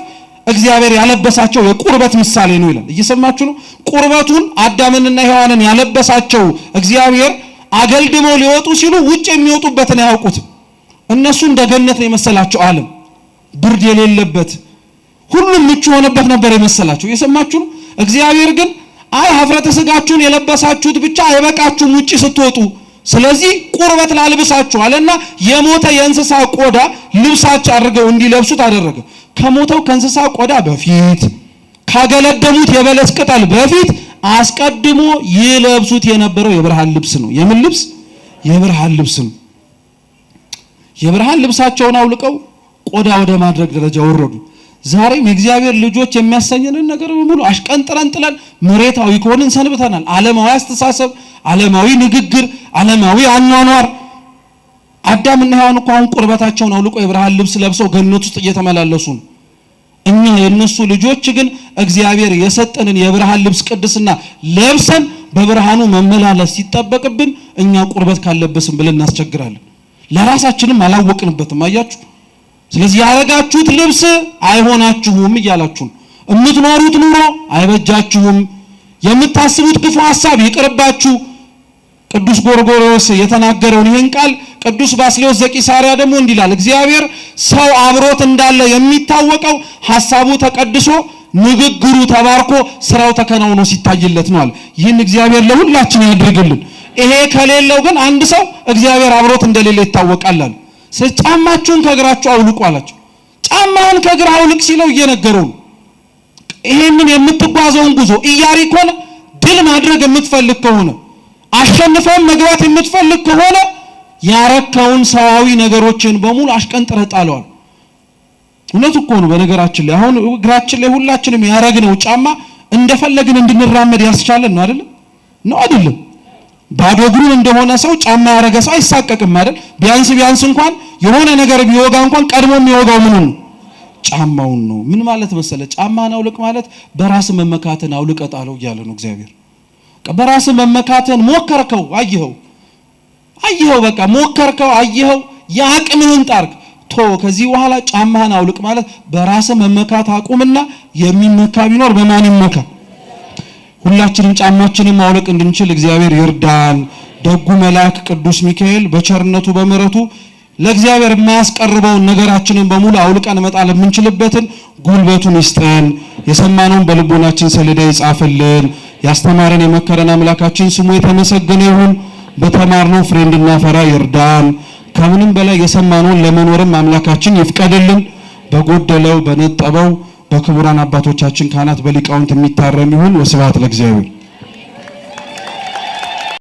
እግዚአብሔር ያለበሳቸው የቁርበት ምሳሌ ነው ይላል። እየሰማችሁ ነው? ቁርበቱን አዳምንና ሔዋንን ያለበሳቸው እግዚአብሔር አገልድመው ሊወጡ ሲሉ ውጭ የሚወጡበትን አያውቁትም። እነሱ እንደ ገነት ነው የመሰላቸው ዓለም ብርድ የሌለበት ሁሉም ምቹ ሆነበት ነበር የመሰላቸው። እየሰማችሁ ነው? እግዚአብሔር ግን አይ ኀፍረተ ሥጋችሁን የለበሳችሁት ብቻ አይበቃችሁም ውጭ ስትወጡ፣ ስለዚህ ቁርበት ላልብሳችሁ አለና የሞተ የእንስሳ ቆዳ ልብሳቸው አድርገው እንዲለብሱት አደረገ። ከሞተው ከእንስሳ ቆዳ በፊት ካገለደሙት የበለስ ቅጠል በፊት አስቀድሞ ይለብሱት የነበረው የብርሃን ልብስ ነው። የምን ልብስ? የብርሃን ልብስ ነው። የብርሃን ልብሳቸውን አውልቀው ቆዳ ወደ ማድረግ ደረጃ ወረዱ። ዛሬም የእግዚአብሔር ልጆች የሚያሰኘንን ነገር በሙሉ አሽቀንጥረን ጥለን መሬታዊ ከሆንን ሰንብተናል። ዓለማዊ አስተሳሰብ፣ ዓለማዊ ንግግር፣ ዓለማዊ አኗኗር። አዳምና ሔዋን እኮ አሁን ቁርበታቸውን አውልቀው የብርሃን ልብስ ለብሰው ገነት ውስጥ እየተመላለሱ ነው። እኛ የነሱ ልጆች ግን እግዚአብሔር የሰጠንን የብርሃን ልብስ ቅድስና ለብሰን በብርሃኑ መመላለስ ሲጠበቅብን እኛ ቁርበት ካለበስን ብለን እናስቸግራለን። ለራሳችንም አላወቅንበትም። አያችሁ? ስለዚህ ያረጋችሁት ልብስ አይሆናችሁም እያላችሁ ነው። የምትኖሩት ኑሮ አይበጃችሁም። የምታስቡት ክፉ ሐሳብ ይቅርባችሁ። ቅዱስ ጎርጎርዮስ የተናገረውን ይህን ቃል ቅዱስ ባስልዮስ ዘቂሳርያ ደግሞ እንዲላል፣ እግዚአብሔር ሰው አብሮት እንዳለ የሚታወቀው ሐሳቡ ተቀድሶ ንግግሩ ተባርኮ ስራው ተከናውኖ ሲታይለት ነዋል። ይህን እግዚአብሔር ለሁላችን ያድርግልን። ይሄ ከሌለው ግን አንድ ሰው እግዚአብሔር አብሮት እንደሌለ ይታወቃል። ጫማችሁን ከእግራችሁ አውልቁ አላቸው። ጫማህን ከእግር አውልቅ ሲለው እየነገረው ነው። ይሄንን የምትጓዘውን ጉዞ ኢያሪኮን ድል ማድረግ የምትፈልግ ከሆነ አሸንፈን መግባት የምትፈልግ ከሆነ ያረከውን ሰዋዊ ነገሮችን በሙሉ አሽቀንጥረህ ጣለዋል። እውነት እኮ ነው። በነገራችን ላይ አሁን እግራችን ላይ ሁላችንም ያረግነው ጫማ እንደፈለግን እንድንራመድ ያስቻለን ነው አይደል? ነው አይደለም? ባዶ እግሩን እንደሆነ ሰው ጫማ ያረገ ሰው አይሳቀቅም አይደል? ቢያንስ እንኳን የሆነ ነገር ቢወጋ እንኳን ቀድሞ የሚወጋው ምኑን ነው? ጫማውን ነው። ምን ማለት መሰለ? ጫማን አውልቅ ማለት በራስ መመካትን አውልቀ ጣለው እያለ ነው እግዚአብሔር። በራስ መመካትን ሞከርከው፣ አየኸው፣ በቃ ሞከርከው፣ አየኸው፣ ያቅምህን ጣርክ ከዚህ በኋላ ጫማህን አውልቅ ማለት በራስ መመካት አቁምና የሚመካ ቢኖር በማን ይመካ? ሁላችንም ጫማችንን ማውለቅ እንድንችል እግዚአብሔር ይርዳን። ደጉ መልአክ ቅዱስ ሚካኤል በቸርነቱ በምሕረቱ ለእግዚአብሔር የማያስቀርበውን ነገራችንን በሙሉ አውልቀን መጣል የምንችልበትን ጉልበቱን ይስጠን። የሰማነውን በልቦናችን ሰሌዳ ይጻፍልን። ያስተማረን የመከረን አምላካችን ስሙ የተመሰገነ ይሁን። በተማርነው ፍሬ እንድናፈራ ይርዳን። ከምንም በላይ የሰማነውን ለመኖርም አምላካችን ይፍቀድልን። በጎደለው በነጠበው በክቡራን አባቶቻችን ካህናት በሊቃውንት የሚታረም ይሁን። ወስብሐት ለእግዚአብሔር።